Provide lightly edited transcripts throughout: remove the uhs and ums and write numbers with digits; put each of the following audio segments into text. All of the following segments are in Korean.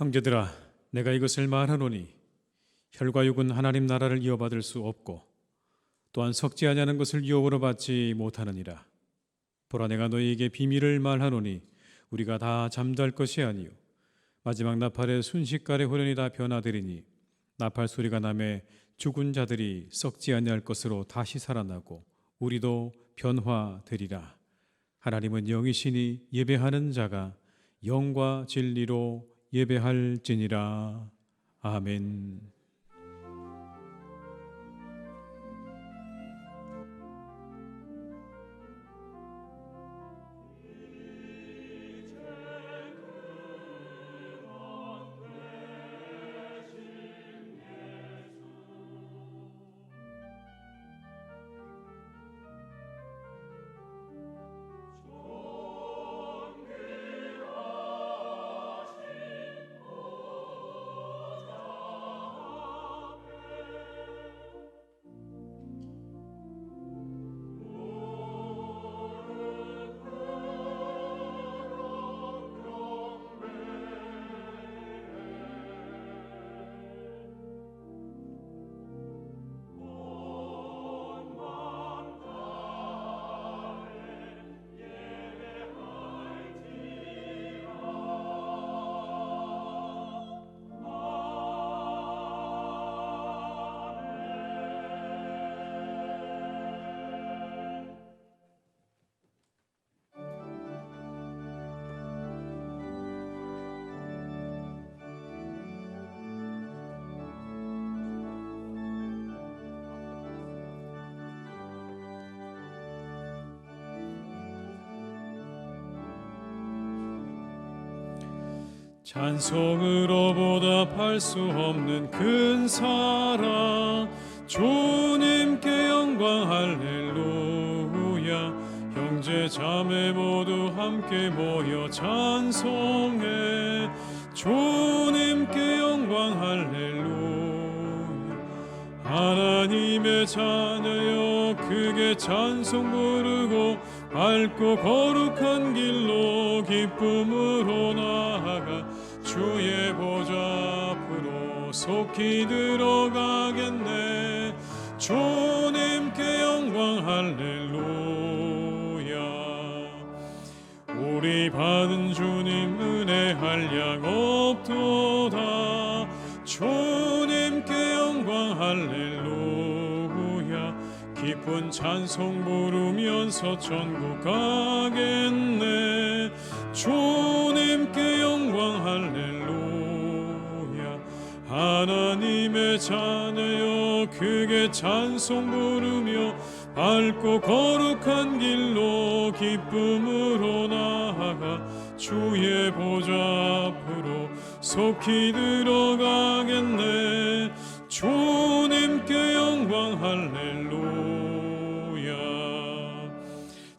형제들아, 내가 이것을 말하노니 혈과 육은 하나님 나라를 이어받을 수 없고 또한 섞지 아니하는 것을 유업으로 받지 못하느니라. 보라, 내가 너희에게 비밀을 말하노니 우리가 다 잠잘 것이 아니요 마지막 나팔의 순식간에 호련히 다 변화되리니 나팔 소리가 나매 죽은 자들이 썩지 아니할 것으로 다시 살아나고 우리도 변화되리라. 하나님은 영이시니 예배하는 자가 영과 진리로 예배할지니라. 아멘. 찬송으로 보답할 수 없는 큰 사랑, 주님께 영광 할렐루야. 형제 자매 모두 함께 모여 찬송해, 주님께 영광 할렐루야. 하나님의 자녀여 크게 찬송 부르고 밝고 거룩한 길로 기쁨으로 나아가 주의 보좌 앞으로 속히 들어가겠네. 주님께 영광 할렐루야. 우리 받은 주님 은혜 한량 없도다. 주님께 영광 할렐루야. 기쁜 찬송 부르면서 천국 가겠네. 주님께 영광 할렐루야. 하나님의 자녀여 크게 찬송 부르며 밝고 거룩한 길로 기쁨으로 나아가 주의 보좌 앞으로 속히 들어가겠네. 주님께 영광 할렐루야.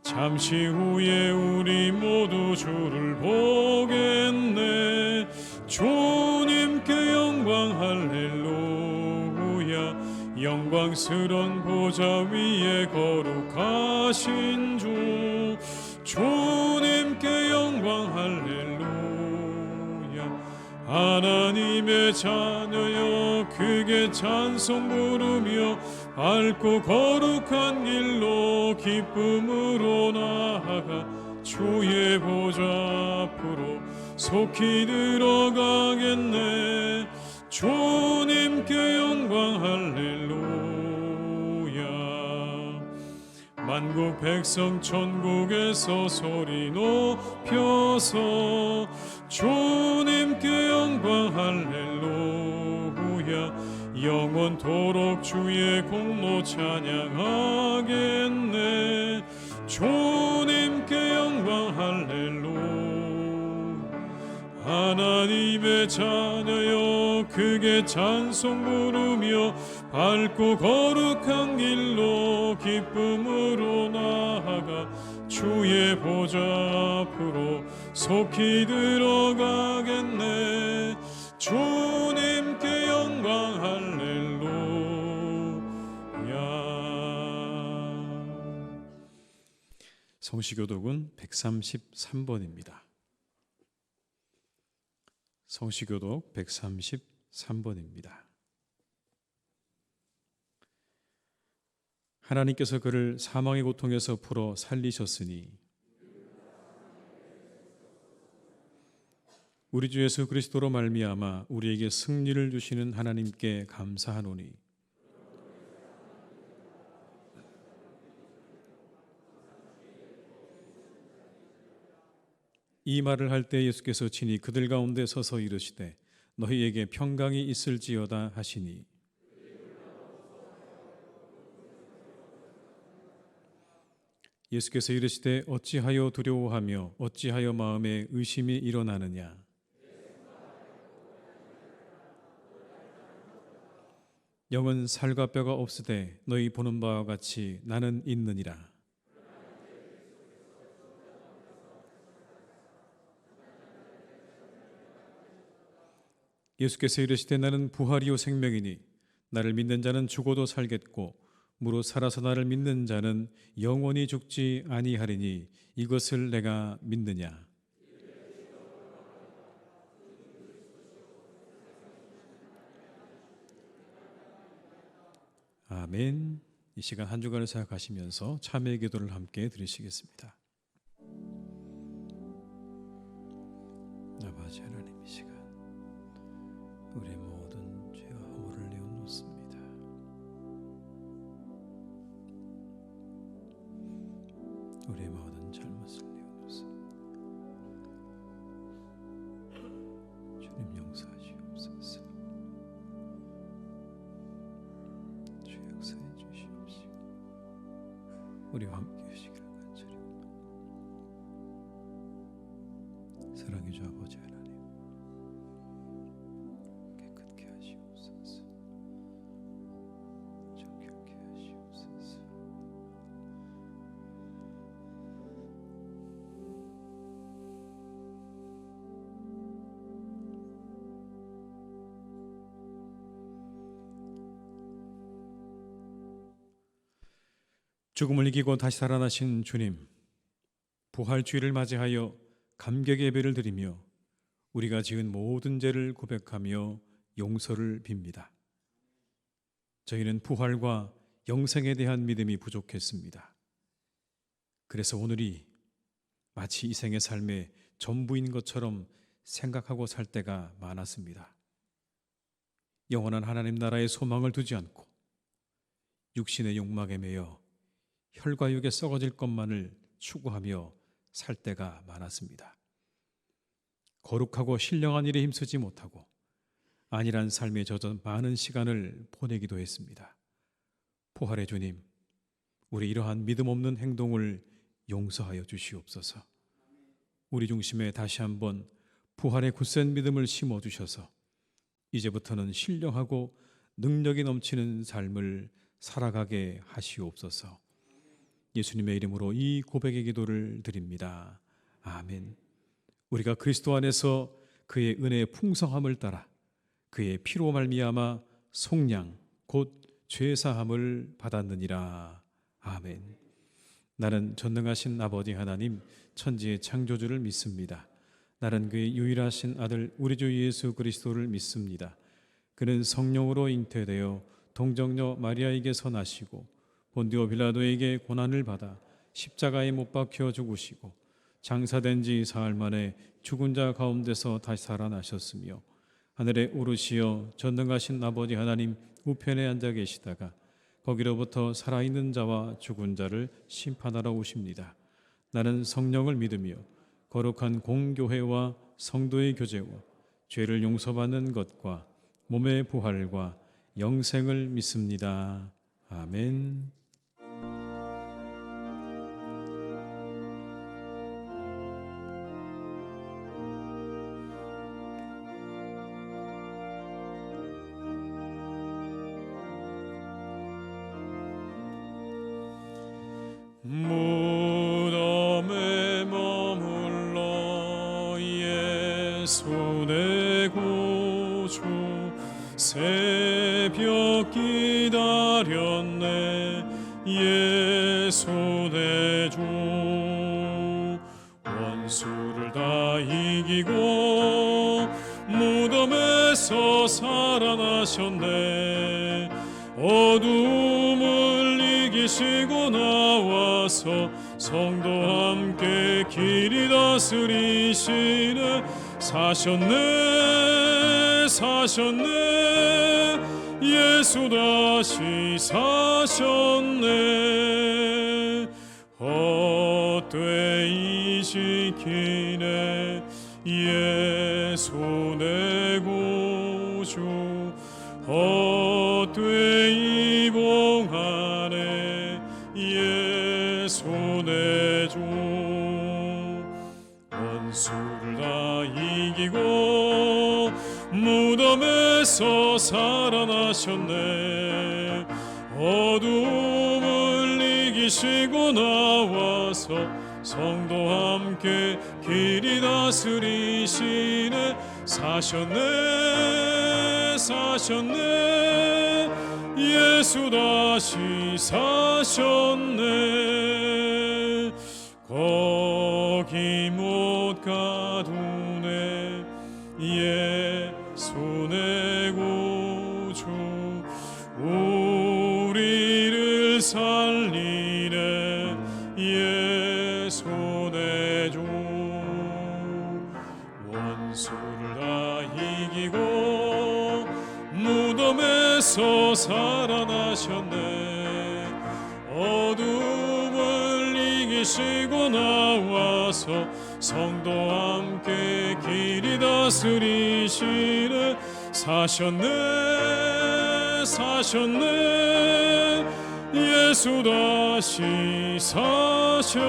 잠시 후에 우리 모두 주를 보겠네. 주님께 영광 할렐루야. 영광스런 보좌 위에 거룩하신 주, 주님께 영광 할렐루야. 하나님의 자녀여 크게 찬송 부르며 밝고 거룩한 길로 기쁨으로 나아가 주의 보좌 앞으로 속히 들어가겠네. 주님께 영광 할렐루야. 만국 백성 천국에서 소리 높여서 주님께 영광 할렐루야. 영원토록 주의 공로 찬양하겠네. 주님께 영광 할렐루야. 하나님의 자녀여 크게 찬송 부르며 밝고 거룩한 길로 기쁨으로 나아가 주의 보좌 앞으로 속히 들어가겠네. 주님께 영광 할렐루야. 성시교독은 133번입니다. 성시교독 133번입니다. 하나님께서 그를 사망의 고통에서 풀어 살리셨으니 우리 주 예수 그리스도로 말미암아 우리에게 승리를 주시는 하나님께 감사하노니 이 말을 할 때 예수께서 친히 그들 가운데 서서 이르시되 너희에게 평강이 있을지어다 하시니 예수께서 이르시되 어찌하여 두려워하며 어찌하여 마음에 의심이 일어나느냐 영은 살과 뼈가 없으되 너희 보는 바와 같이 나는 있느니라. 예수께서 이르시되 나는 부활이요 생명이니 나를 믿는 자는 죽어도 살겠고 무릇 살아서 나를 믿는 자는 영원히 죽지 아니하리니 이것을 내가 믿느냐. 아멘. 이 시간 한 주간을 생각하시면서 참회의 기도를 함께 드리시겠습니다. 아버지 하나님, 이 시간 우리의 모든 죄와 허물을 내어놓습니다. 우리의 모든 잘못을 내어놓습니다. 주님 용서하시옵소서. 주 역사해 주시옵시고 우리와 함께 하시기를 간절히 사랑해 주 아버지 하나님, 깨끗게 하시옵소서. 정결케 하시옵소서. 죽음을 이기고 다시 살아나신 주님, 부활주의를 맞이하여 감격의 예배를 드리며 우리가 지은 모든 죄를 고백하며 용서를 빕니다. 저희는 부활과 영생에 대한 믿음이 부족했습니다. 그래서 오늘이 마치 이 생의 삶의 전부인 것처럼 생각하고 살 때가 많았습니다. 영원한 하나님 나라의 소망을 두지 않고 육신의 욕망에 매여 혈과 육에 썩어질 것만을 추구하며 살 때가 많았습니다. 거룩하고 신령한 일에 힘쓰지 못하고 안일한 삶에 젖어 많은 시간을 보내기도 했습니다. 부활의 주님, 우리 이러한 믿음 없는 행동을 용서하여 주시옵소서. 우리 중심에 다시 한번 부활의 굳센 믿음을 심어주셔서 이제부터는 신령하고 능력이 넘치는 삶을 살아가게 하시옵소서. 예수님의 이름으로 이 고백의 기도를 드립니다. 아멘. 우리가 그리스도 안에서 그의 은혜의 풍성함을 따라 그의 피로 말미암아 속량 곧 죄사함을 받았느니라. 아멘. 나는 전능하신 아버지 하나님 천지의 창조주를 믿습니다. 나는 그의 유일하신 아들 우리 주 예수 그리스도를 믿습니다. 그는 성령으로 잉태되어 동정녀 마리아에게서 나시고 본디오 빌라도에게 고난을 받아 십자가에 못 박혀 죽으시고 장사된 지 사흘 만에 죽은 자 가운데서 다시 살아나셨으며 하늘에 오르시어 전능하신 아버지 하나님 우편에 앉아 계시다가 거기로부터 살아있는 자와 죽은 자를 심판하러 오십니다. 나는 성령을 믿으며 거룩한 공교회와 성도의 교제와 죄를 용서받는 것과 몸의 부활과 영생을 믿습니다. 아멘. 무덤에 머물러 예수 내 구주 새벽 기다렸네. 예수 내 주 원수를 다 이기고 무덤에서 살아나셨네. 어둠을 이기시고 나와서 성도와 함께 길이 다스리시네. 사셨네 사셨네 예수 다시 사셨네. 헛되이 지키네 예수 내 구주. 헛되이 봉하네 예수 내 주. 원수를 다 이기고 무덤에서 살아나셨네. 어둠을 이기시고 나와서 성도와 함께 길이 다스리시네. 사셨네 사셨네 예수 다시 사셨네. 거기 못 가두네 예수 내 구주. 우리를 살리네 예수 내 주. 원수를 다 이기고 무덤에서 살아나셨네. 어둠을 이기시고 나와서 성도와 함께 길이 다스리시네. 사셨네 사셨네 예수 다시 사셨네.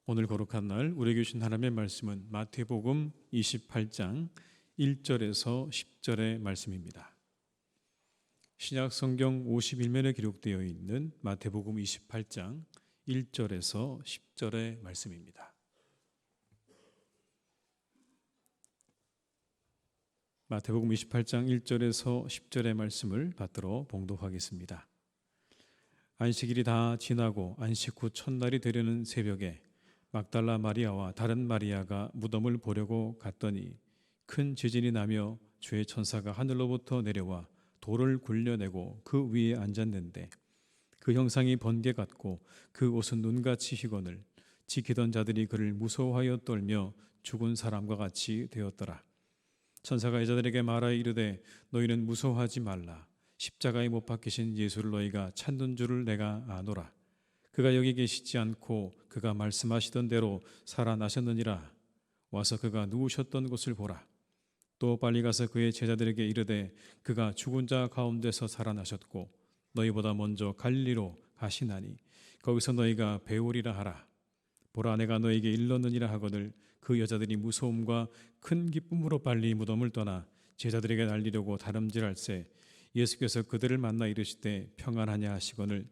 오늘 거룩한 날 우리에게 주신 하나님의 말씀은 마태복음 28장 1절에서 10절의 말씀입니다. 신약 성경 51면에 기록되어 있는 마태복음 28장 1절에서 10절의 말씀입니다. 마태복음 28장 1절에서 10절의 말씀을 받들어 봉독하겠습니다. 안식일이 다 지나고 안식 후 첫날이 되려는 새벽에 막달라 마리아와 다른 마리아가 무덤을 보려고 갔더니 큰 지진이 나며 주의 천사가 하늘로부터 내려와 돌을 굴려내고 그 위에 앉았는데 그 형상이 번개 같고 그 옷은 눈같이 희거늘 지키던 자들이 그를 무서워하여 떨며 죽은 사람과 같이 되었더라. 천사가 여자들에게 말하여 이르되 너희는 무서워하지 말라. 십자가에 못 박히신 예수를 너희가 찾는 줄을 내가 아노라. 그가 여기 계시지 않고 그가 말씀하시던 대로 살아나셨느니라. 와서 그가 누우셨던 곳을 보라. 또 빨리 가서 그의 제자들에게 이르되 그가 죽은 자 가운데서 살아나셨고 너희보다 먼저 갈릴리로 가시나니 거기서 너희가 배우리라 하라. 보라 내가 너에게 일렀느니라 하거늘 그 여자들이 무서움과 큰 기쁨으로 빨리 무덤을 떠나 제자들에게 알리려고 다름질할새 예수께서 그들을 만나 이르시되 평안하냐 하시거늘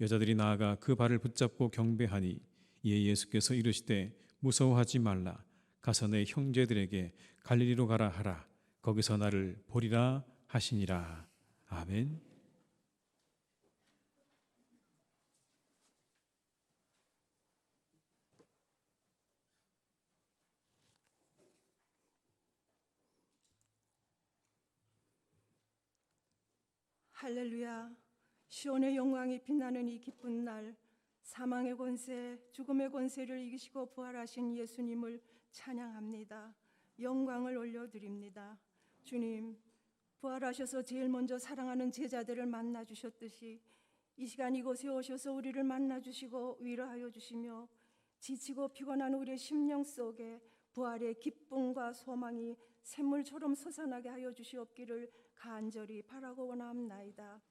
여자들이 나아가 그 발을 붙잡고 경배하니 이에 예수께서 이르시되 무서워하지 말라. 가서 내 형제들에게 갈릴리로 가라 하라. 거기서 나를 보리라 하시니라. 아멘. 할렐루야. 시온의 영광이 빛나는 이 기쁜 날, 사망의 권세, 죽음의 권세를 이기시고 부활하신 예수님을 찬양합니다. 영광을 올려드립니다. 주님, 부활하셔서 제일 먼저 사랑하는 제자들을 만나 주셨듯이 이 시간 이곳에 오셔서 우리를 만나 주시고 위로하여 주시며 지치고 피곤한 우리의 심령 속에 부활의 기쁨과 소망이 샘물처럼 솟아나게 하여 주시옵기를 간절히 바라고 원하옵나이다.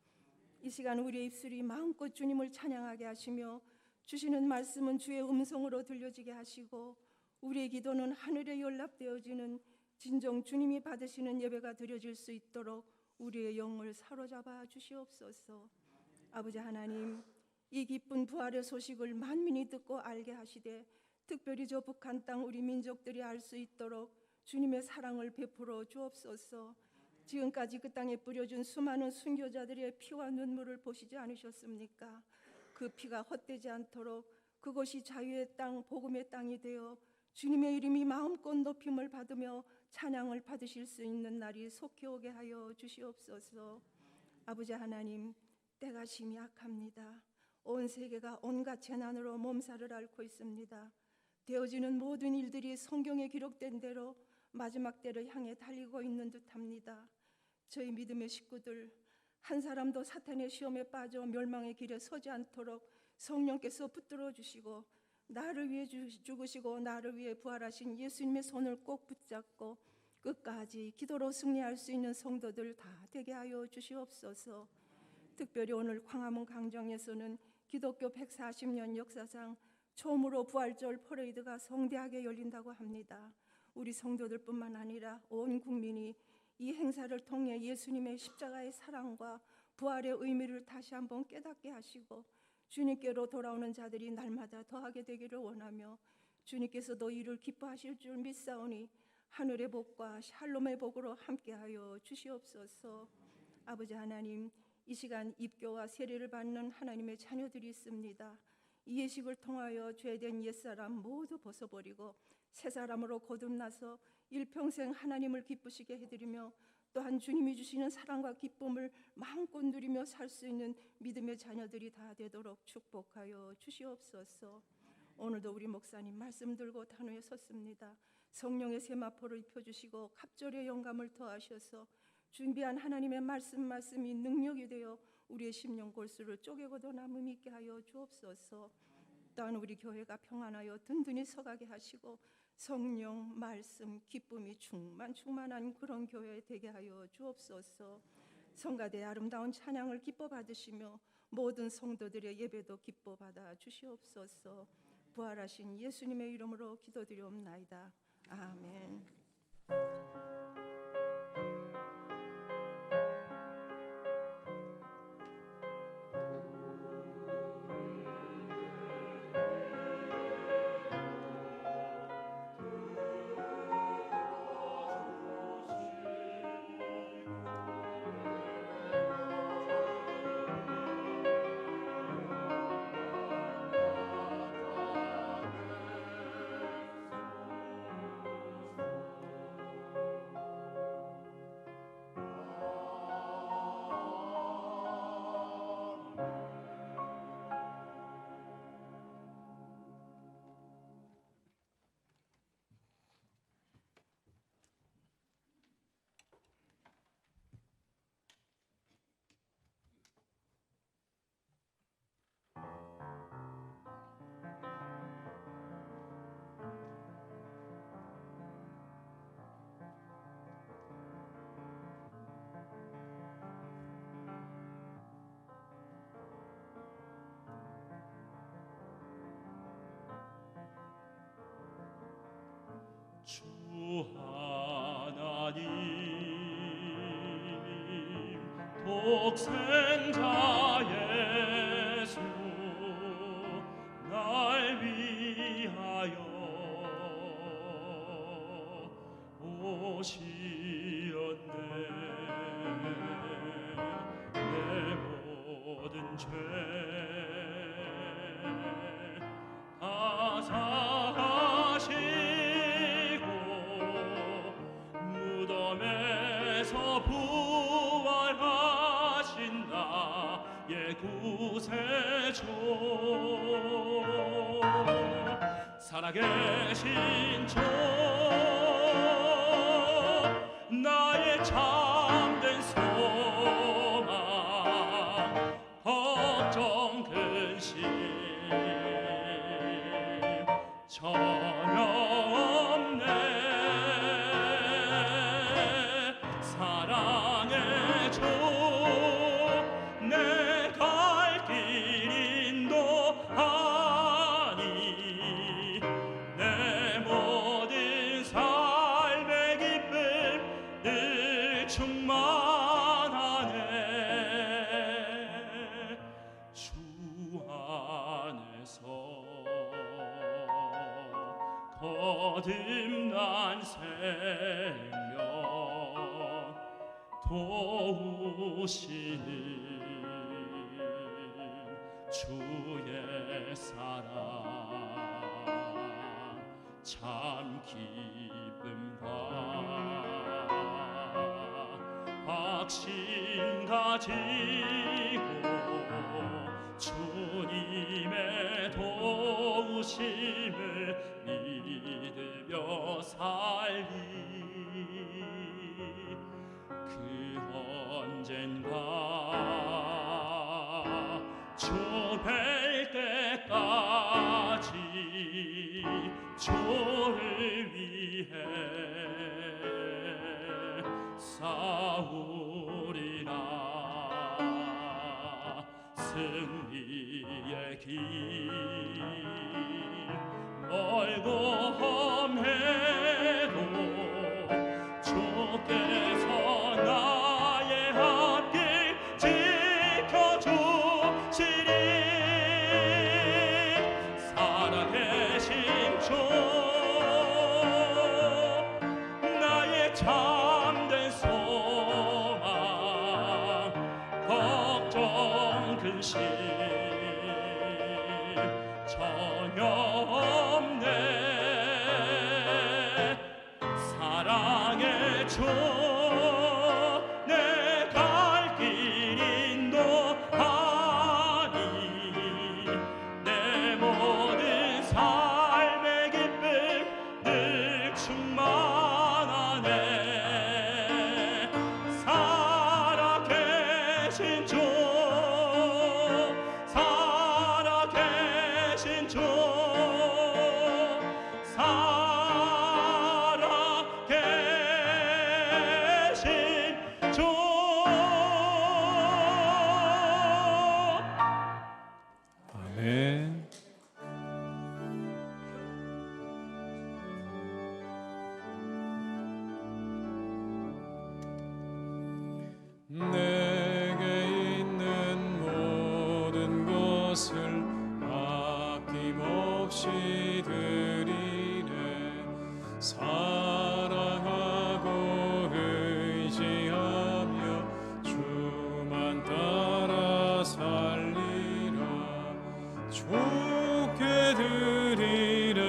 이 시간 우리의 입술이 마음껏 주님을 찬양하게 하시며 주시는 말씀은 주의 음성으로 들려지게 하시고 우리의 기도는 하늘에 연락되어지는 진정 주님이 받으시는 예배가 드려질 수 있도록 우리의 영을 사로잡아 주시옵소서. 아버지 하나님, 이 기쁜 부활의 소식을 만민이 듣고 알게 하시되 특별히 저 북한 땅 우리 민족들이 알 수 있도록 주님의 사랑을 베풀어 주옵소서. 지금까지 그 땅에 뿌려준 수많은 순교자들의 피와 눈물을 보시지 않으셨습니까? 그 피가 헛되지 않도록 그곳이 자유의 땅, 복음의 땅이 되어 주님의 이름이 마음껏 높임을 받으며 찬양을 받으실 수 있는 날이 속히 오게 하여 주시옵소서. 아버지 하나님, 때가 심히 악합니다. 온 세계가 온갖 재난으로 몸살을 앓고 있습니다. 되어지는 모든 일들이 성경에 기록된 대로 마지막 때를 향해 달리고 있는 듯합니다. 저희 믿음의 식구들 한 사람도 사탄의 시험에 빠져 멸망의 길에 서지 않도록 성령께서 붙들어 주시고, 나를 위해 죽으시고 나를 위해 부활하신 예수님의 손을 꼭 붙잡고 끝까지 기도로 승리할 수 있는 성도들 다 되게 하여 주시옵소서. 특별히 오늘 광화문 강정에서는 기독교 140년 역사상 처음으로 부활절 퍼레이드가 성대하게 열린다고 합니다. 우리 성도들뿐만 아니라 온 국민이 이 행사를 통해 예수님의 십자가의 사랑과 부활의 의미를 다시 한번 깨닫게 하시고 주님께로 돌아오는 자들이 날마다 더하게 되기를 원하며, 주님께서도 이를 기뻐하실 줄 믿사오니 하늘의 복과 샬롬의 복으로 함께하여 주시옵소서. 아버지 하나님, 이 시간 입교와 세례를 받는 하나님의 자녀들이 있습니다. 이 예식을 통하여 죄된 옛사람 모두 벗어버리고 새 사람으로 거듭나서 일평생 하나님을 기쁘시게 해드리며, 또한 주님이 주시는 사랑과 기쁨을 마음껏 누리며 살 수 있는 믿음의 자녀들이 다 되도록 축복하여 주시옵소서. 오늘도 우리 목사님 말씀 들고 단호에 섰습니다. 성령의 세마포를 입혀주시고 갑절의 영감을 더하셔서 준비한 하나님의 말씀이 능력이 되어 우리의 심령 골수를 쪼개고도 남음 있게 하여 주옵소서. 또한 우리 교회가 평안하여 든든히 서가게 하시고 성령, 말씀, 기쁨이 충만한 그런 교회 되게 하여 주옵소서. 성가대의 아름다운 찬양을 기뻐 받으시며 모든 성도들의 예배도 기뻐 받아 주시옵소서. 부활하신 예수님의 이름으로 기도드리옵나이다. 아멘. 주 하나님 독생자 예수 날 위하여 오시었네. 내 모든 죄 다 사하시고 무덤에서 부활하신 나의 구세주, 살아계신 주 나의 참된 소망, 걱정 근심 전혀 없네. 사랑의 주 내 갈 길 인도하니 내 모든 삶의 기쁨 늘 충만하네. 주 안에서 거듭난 생명 도우시는 주의 사랑 참 기쁨과 확신 가지고 주님의 도우심을 믿으며 살리 그 언젠가 주 뵐 때까지 주를 위해 싸우리라 승리의 길 멀고 험해도 주께서 나의 앞길 지켜주시리 살아계신 주 나의 참된 소망 걱정 근심 전혀 없네 사랑의 주 내 갈 길 인도하니 내 모든 삶의 기쁨 늘 충만하네 살아계신 주 살아계신 주 살아계신 주 아멘. 내게 있는 모든 것을 아낌없이 드리네 사랑하고 의지하며 주만 따라 살리라 주께 드리네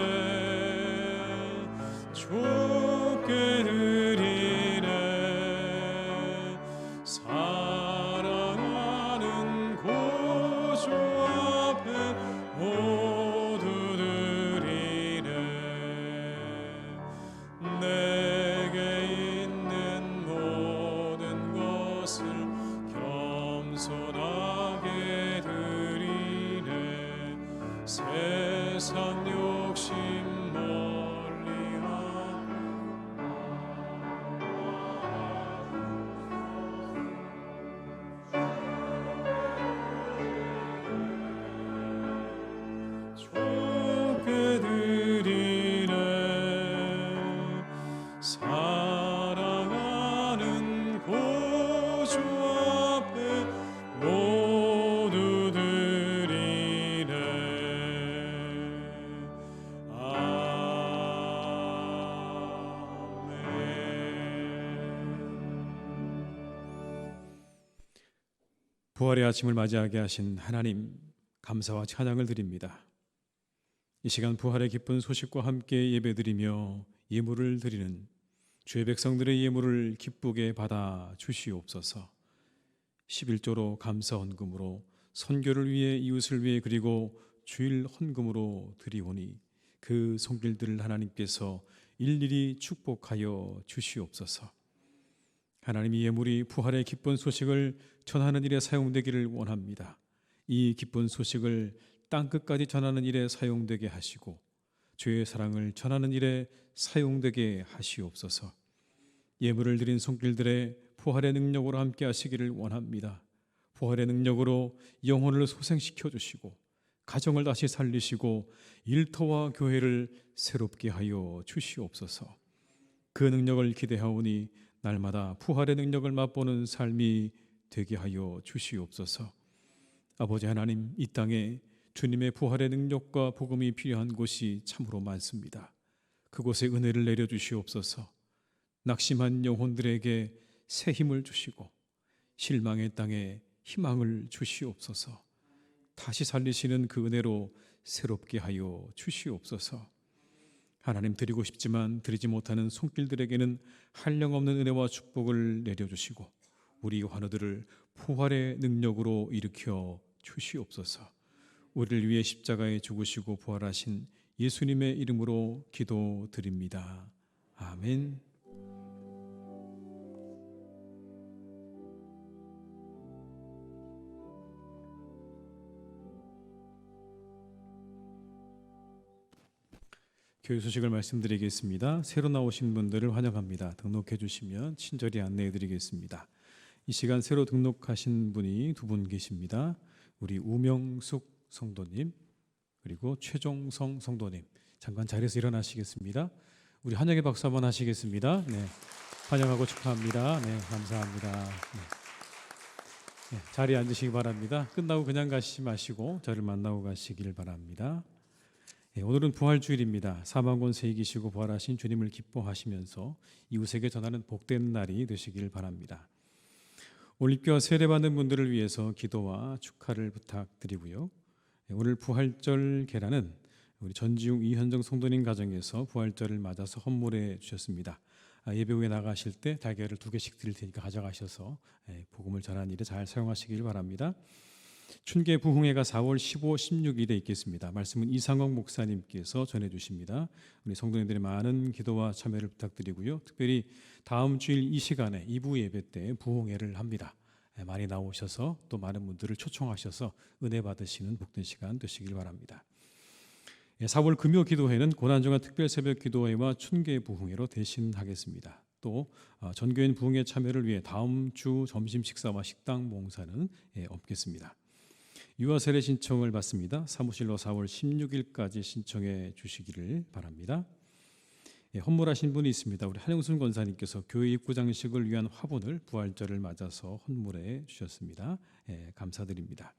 주께 드리네 사랑하는 구주 앞에 모두 드리네 내게 있는 모든 것을 겸손하게 드리네 세상 욕심 멀리하고 주께 드리네 사랑하는 구주 앞에 모두 드리네 아멘. 부활의 아침을 맞이하게 하신 하나님 감사와 찬양을 드립니다. 이 시간 부활의 기쁜 소식과 함께 예배드리며 예물을 드리는 주의 백성들의 예물을 기쁘게 받아 주시옵소서. 11조로 감사 헌금으로 선교를 위해 이웃을 위해 그리고 주일 헌금으로 드리오니 그 손길들을 하나님께서 일일이 축복하여 주시옵소서. 하나님 이 예물이 부활의 기쁜 소식을 전하는 일에 사용되기를 원합니다. 이 기쁜 소식을 땅끝까지 전하는 일에 사용되게 하시고 주의 사랑을 전하는 일에 사용되게 하시옵소서. 예물을 드린 손길들의 부활의 능력으로 함께 하시기를 원합니다. 부활의 능력으로 영혼을 소생시켜 주시고 가정을 다시 살리시고 일터와 교회를 새롭게 하여 주시옵소서. 그 능력을 기대하오니 날마다 부활의 능력을 맛보는 삶이 되게 하여 주시옵소서. 아버지 하나님, 이 땅에 주님의 부활의 능력과 복음이 필요한 곳이 참으로 많습니다. 그곳에 은혜를 내려주시옵소서. 낙심한 영혼들에게 새 힘을 주시고 실망의 땅에 희망을 주시옵소서. 다시 살리시는 그 은혜로 새롭게 하여 주시옵소서. 하나님 드리고 싶지만 드리지 못하는 손길들에게는 한량없는 은혜와 축복을 내려주시고 우리 환우들을 부활의 능력으로 일으켜 주시옵소서. 우리를 위해 십자가에 죽으시고 부활하신 예수님의 이름으로 기도드립니다. 아멘. 교회 소식을 말씀드리겠습니다. 새로 나오신 분들을 환영합니다. 등록해 주시면 친절히 안내해 드리겠습니다. 이 시간 새로 등록하신 분이 두 분 계십니다. 우리 우명숙 성도님 그리고 최종성 성도님, 잠깐 자리에서 일어나시겠습니다. 우리 환영의 박수 한번 하시겠습니다. 네, 환영하고 축하합니다. 네, 감사합니다. 네, 자리에 앉으시기 바랍니다. 끝나고 그냥 가시지 마시고 저를 만나고 가시길 바랍니다. 오늘은 부활주일입니다. 사망 권세 이기시고 부활하신 주님을 기뻐하시면서 이웃에게 전하는 복된 날이 되시길 바랍니다. 오늘 입교와 세례받는 분들을 위해서 기도와 축하를 부탁드리고요. 오늘 부활절 계란은 우리 전지웅 이현정 성도님 가정에서 부활절을 맞아서 헌물해 주셨습니다. 예배 후에 나가실 때 달걀을 2개씩 드릴 테니까 가져가셔서 복음을 전하는 일에 잘 사용하시길 바랍니다. 춘계 부흥회가 4월 15, 16일에 있겠습니다. 말씀은 이상옥 목사님께서 전해주십니다. 우리 성도님들의 많은 기도와 참여를 부탁드리고요. 특별히 다음 주일 이 시간에 2부 예배 때 부흥회를 합니다. 많이 나오셔서 또 많은 분들을 초청하셔서 은혜 받으시는 복된 시간 되시길 바랍니다. 4월 금요 기도회는 고난주간 특별 새벽 기도회와 춘계 부흥회로 대신하겠습니다. 또 전교인 부흥회 참여를 위해 다음 주 점심 식사와 식당 봉사는 없겠습니다. 유아 세례 신청을 받습니다. 사무실로 4월 16일까지 신청해 주시기를 바랍니다. 헌물하신 분이 있습니다. 우리 한영순 권사님께서 교회 입구 장식을 위한 화분을 부활절을 맞아서 헌물해 주셨습니다. 감사드립니다.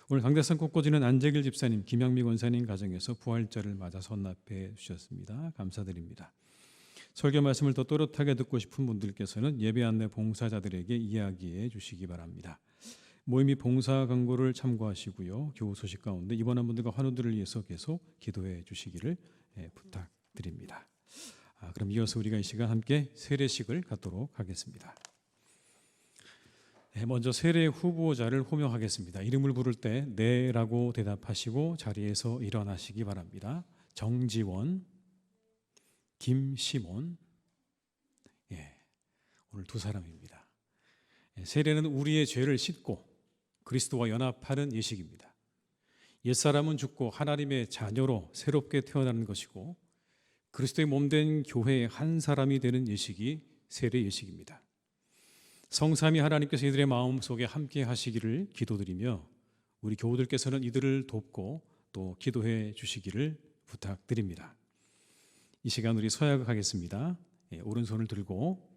오늘 강대상 꽃꽂이는 안재길 집사님, 김양미 권사님 가정에서 부활절을 맞아서 헌납해 주셨습니다. 감사드립니다. 설교 말씀을 더 또렷하게 듣고 싶은 분들께서는 예배 안내 봉사자들에게 이야기해 주시기 바랍니다. 모임이 봉사 광고를 참고하시고요. 교우 소식 가운데 입원한 분들과 환우들을 위해서 계속 기도해 주시기를 부탁드립니다. 그럼 이어서 우리가 이 시간 함께 세례식을 갖도록 하겠습니다. 먼저 세례 후보자를 호명하겠습니다. 이름을 부를 때 네라고 대답하시고 자리에서 일어나시기 바랍니다. 정지원, 김시몬, 오늘 두 사람입니다. 세례는 우리의 죄를 씻고 그리스도와 연합하는 예식입니다. 옛사람은 죽고 하나님의 자녀로 새롭게 태어나는 것이고 그리스도의 몸된 교회의 한 사람이 되는 예식이 세례 예식입니다. 성삼위 하나님께서 이들의 마음속에 함께 하시기를 기도드리며 우리 교우들께서는 이들을 돕고 또 기도해 주시기를 부탁드립니다. 이 시간 우리 서약하겠습니다. 오른손을 들고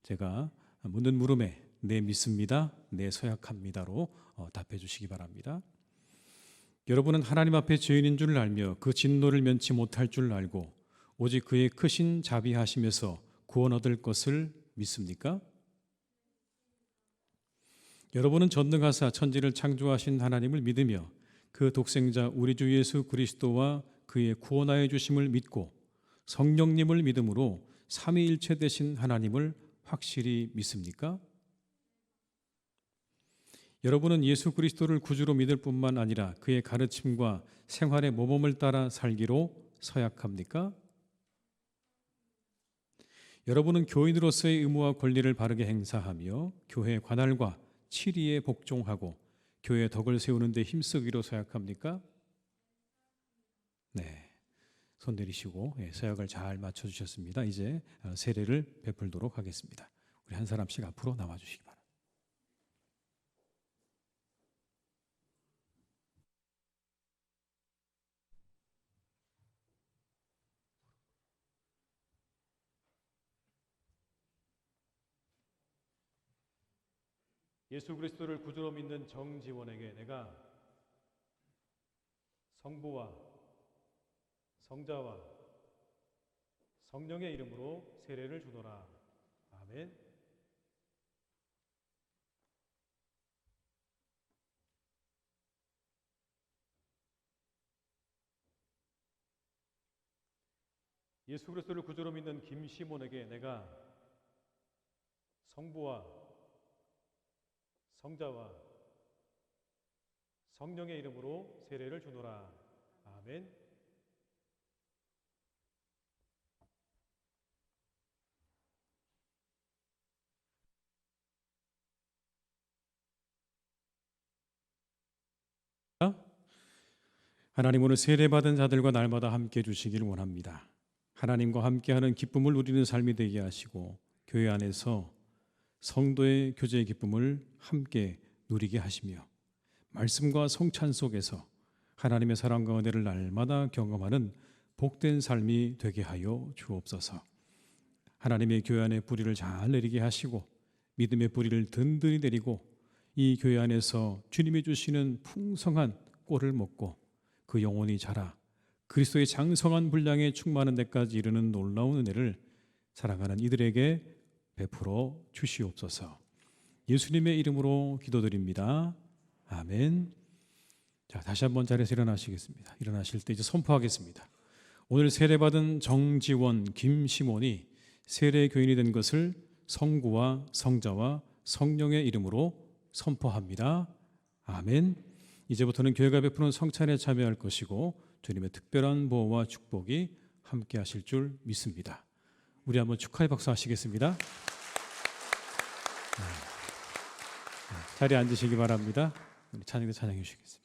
제가 묻는 물음에 네 믿습니다, 네 서약합니다로 답해 주시기 바랍니다. 여러분은 하나님 앞에 죄인인 줄 알며 그 진노를 면치 못할 줄 알고 오직 그의 크신 자비하심에서 구원 얻을 것을 믿습니까? 여러분은 전능하사 천지를 창조하신 하나님을 믿으며 그 독생자 우리 주 예수 그리스도와 그의 구원하여 주심을 믿고 성령님을 믿음으로 삼위일체 되신 하나님을 확실히 믿습니까? 여러분은 예수 그리스도를 구주로 믿을 뿐만 아니라 그의 가르침과 생활의 모범을 따라 살기로 서약합니까? 여러분은 교인으로서의 의무와 권리를 바르게 행사하며 교회의 관할과 치리에 복종하고 교회의 덕을 세우는 데 힘쓰기로 서약합니까? 네, 손 내리시고 서약을 잘 맞춰주셨습니다. 이제 세례를 베풀도록 하겠습니다. 우리 한 사람씩 앞으로 나와주시기 바랍니다. 예수 그리스도를 구주로 믿는 정지원에게 내가 성부와 성자와 성령의 이름으로 세례를 주노라. 아멘. 예수 그리스도를 구주로 믿는 김시몬에게 내가 성부와 성자와 성령의 이름으로 세례를 주노라. 아멘. 하나님 오늘 세례받은 자들과 날마다 함께 해주시기를 원합니다. 하나님과 함께하는 기쁨을 누리는 삶이 되게 하시고 교회 안에서 성도의 교제의 기쁨을 함께 누리게 하시며 말씀과 성찬 속에서 하나님의 사랑과 은혜를 날마다 경험하는 복된 삶이 되게 하여 주옵소서. 하나님의 교회 안에 뿌리를 잘 내리게 하시고 믿음의 뿌리를 든든히 내리고 이 교회 안에서 주님이 주시는 풍성한 꼴을 먹고 그 영혼이 자라 그리스도의 장성한 분량에 충만한 데까지 이르는 놀라운 은혜를 사랑하는 이들에게 베풀어 주시옵소서. 예수님의 이름으로 기도드립니다. 아멘. 자, 다시 한번 자리에서 일어나시겠습니다. 일어나실 때 이제 선포하겠습니다. 오늘 세례받은 정지원, 김시몬이 세례 교인이 된 것을 성부와 성자와 성령의 이름으로 선포합니다. 아멘. 이제부터는 교회가 베푸는 성찬에 참여할 것이고 주님의 특별한 보호와 축복이 함께 하실 줄 믿습니다. 우리 한번 축하의 박수 하시겠습니다. 자리에 앉으시기 바랍니다. 우리 찬양대 찬양해 주시겠습니다.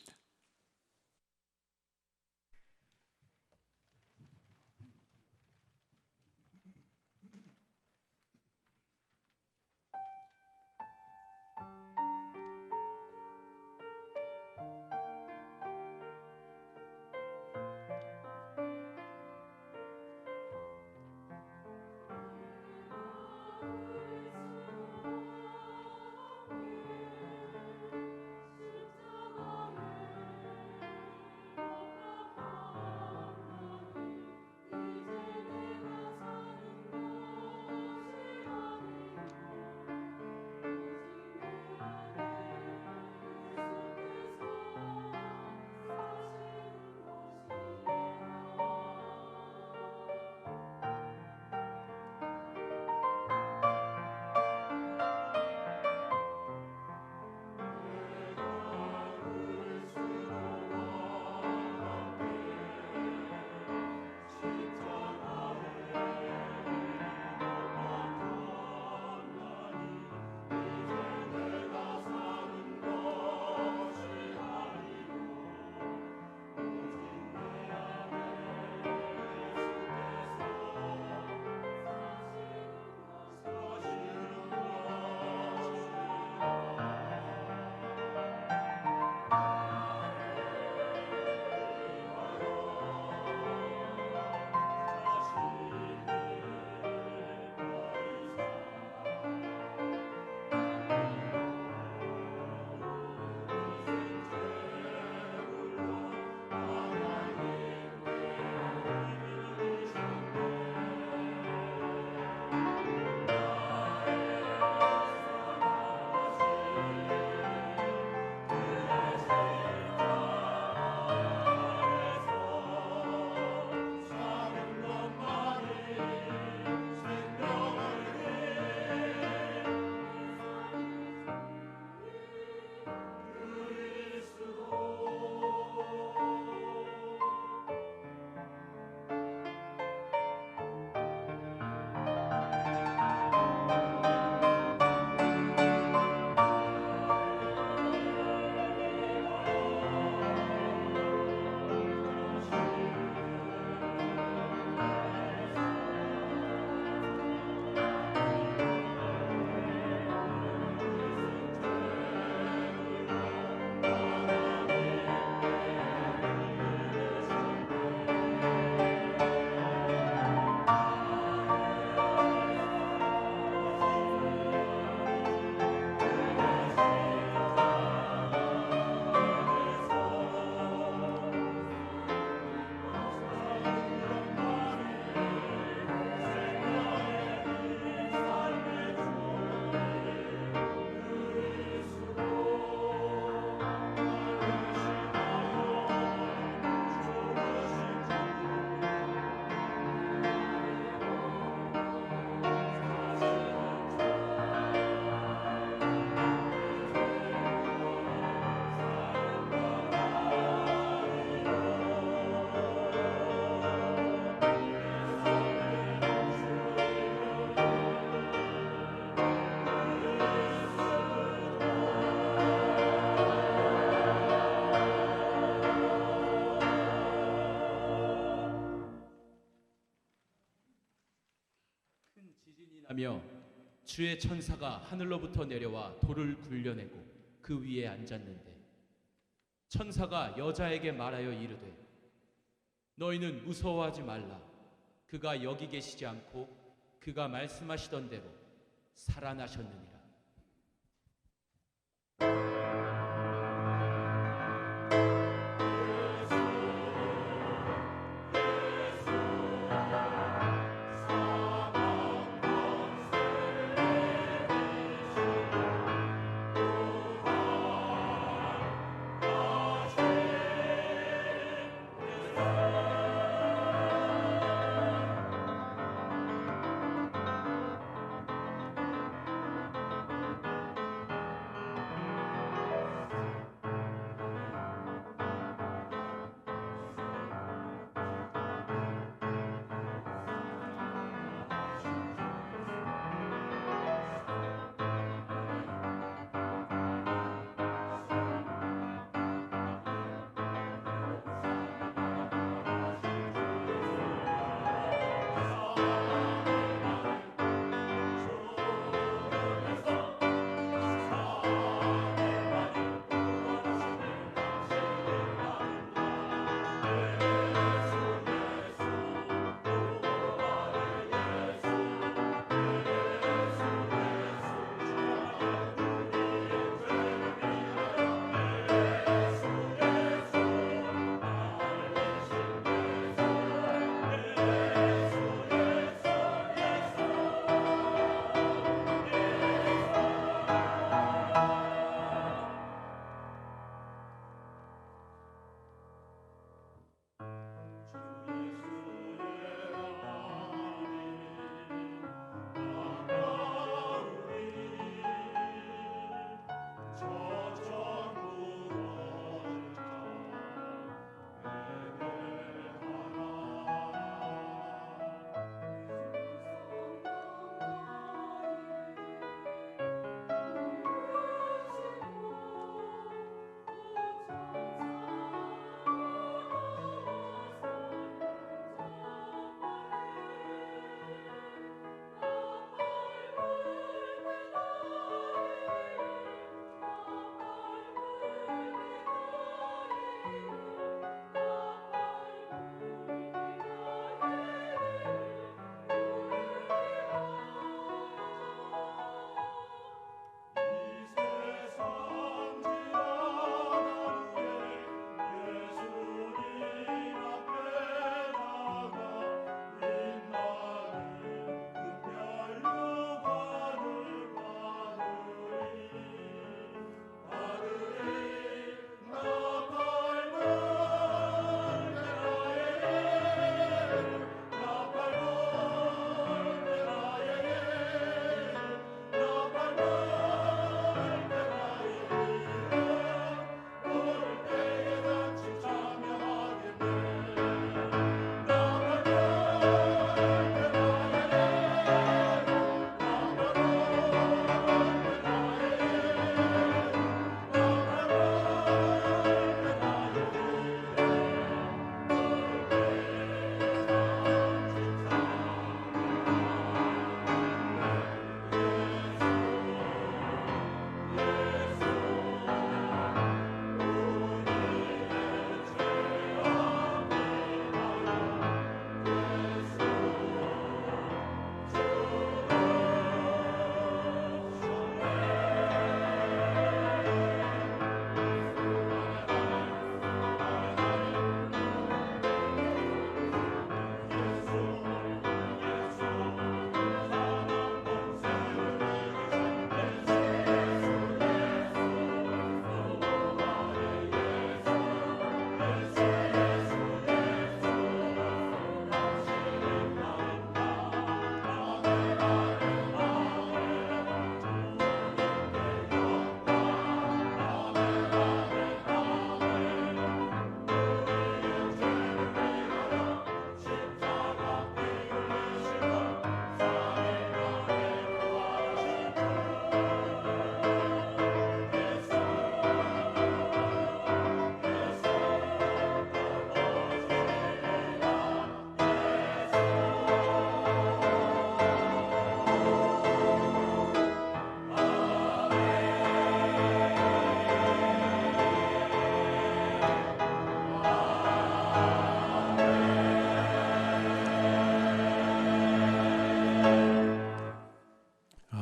주의 천사가 하늘로부터 내려와 돌을 굴려내고 그 위에 앉았는데 천사가 여자에게 말하여 이르되 너희는 무서워하지 말라. 그가 여기 계시지 않고 그가 말씀하시던 대로 살아나셨느니라.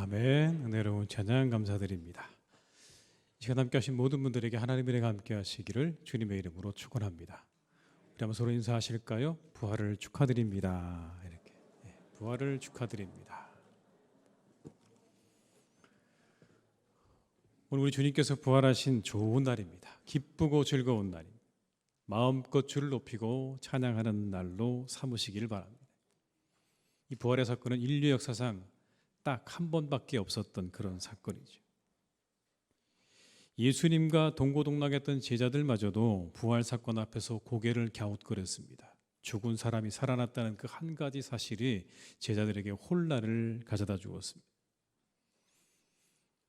아멘. 은혜로운 찬양 감사드립니다. 이 시간 함께 하신 모든 분들에게 하나님의 은혜가 함께 하시기를 주님의 이름으로 축원합니다. 우리 한번 서로 인사하실까요? 부활을 축하드립니다. 이렇게 부활을 축하드립니다. 오늘 우리 주님께서 부활하신 좋은 날입니다. 기쁘고 즐거운 날입니다. 마음껏 주를 높이고 찬양하는 날로 삼으시기를 바랍니다. 이 부활의 사건은 인류 역사상 딱 한 번밖에 없었던 그런 사건이죠. 예수님과 동고동락했던 제자들마저도 부활 사건 앞에서 고개를 갸웃거렸습니다. 죽은 사람이 살아났다는 그 한 가지 사실이 제자들에게 혼란을 가져다 주었습니다.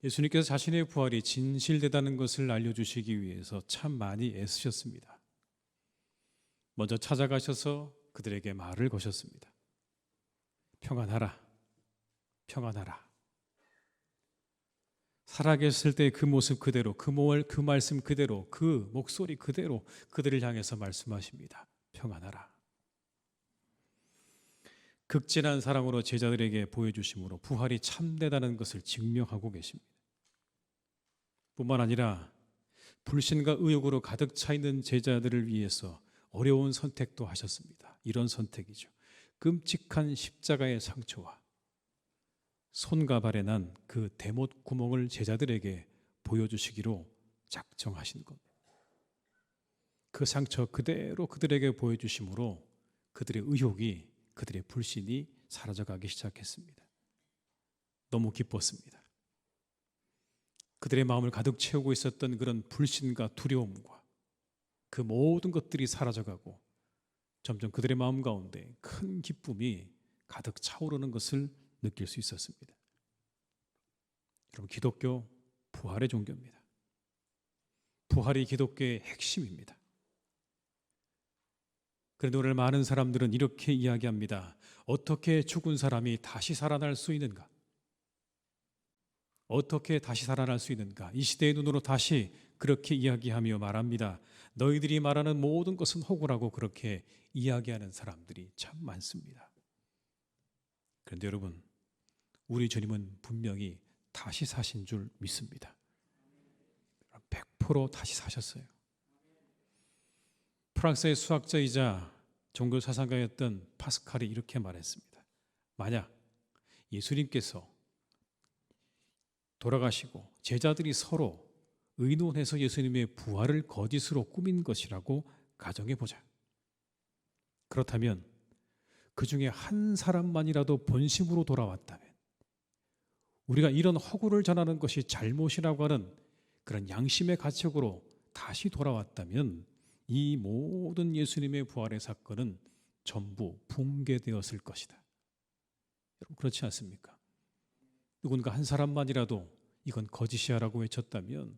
예수님께서 자신의 부활이 진실되다는 것을 알려주시기 위해서 참 많이 애쓰셨습니다. 먼저 찾아가셔서 그들에게 말을 거셨습니다. 평안하라, 평안하라. 살아계실 때 그 모습 그대로, 그 말씀 그대로, 그 목소리 그대로 그들을 향해서 말씀하십니다. 평안하라. 극진한 사랑으로 제자들에게 보여주심으로 부활이 참되다는 것을 증명하고 계십니다. 뿐만 아니라 불신과 의욕으로 가득 차 있는 제자들을 위해서 어려운 선택도 하셨습니다. 이런 선택이죠. 끔찍한 십자가의 상처와 손과 발에 난 그 대못 구멍을 제자들에게 보여주시기로 작정하신 겁니다. 그 상처 그대로 그들에게 보여주심으로 그들의 의욕이, 그들의 불신이 사라져가기 시작했습니다. 너무 기뻤습니다. 그들의 마음을 가득 채우고 있었던 그런 불신과 두려움과 그 모든 것들이 사라져가고 점점 그들의 마음 가운데 큰 기쁨이 가득 차오르는 것을 느낄 수 있었습니다. 여러분, 기독교 부활의 종교입니다. 부활이 기독교의 핵심입니다. 그런데 오늘 많은 사람들은 이렇게 이야기합니다. 어떻게 죽은 사람이 다시 살아날 수 있는가? 어떻게 다시 살아날 수 있는가? 이 시대의 눈으로 다시 그렇게 이야기하며 말합니다. 너희들이 말하는 모든 것은 허구라고 그렇게 이야기하는 사람들이 참 많습니다. 그런데 여러분, 우리 주님은 분명히 다시 사신 줄 믿습니다. 100% 다시 사셨어요. 프랑스의 수학자이자 종교 사상가였던 파스칼이 이렇게 말했습니다. 만약 예수님께서 돌아가시고 제자들이 서로 의논해서 예수님의 부활을 거짓으로 꾸민 것이라고 가정해보자. 그렇다면 그 중에 한 사람만이라도 본심으로 돌아왔다면, 우리가 이런 허구를 전하는 것이 잘못이라고 하는 그런 양심의 가책으로 다시 돌아왔다면 이 모든 예수님의 부활의 사건은 전부 붕괴되었을 것이다. 여러분, 그렇지 않습니까? 누군가 한 사람만이라도 이건 거짓이야라고 외쳤다면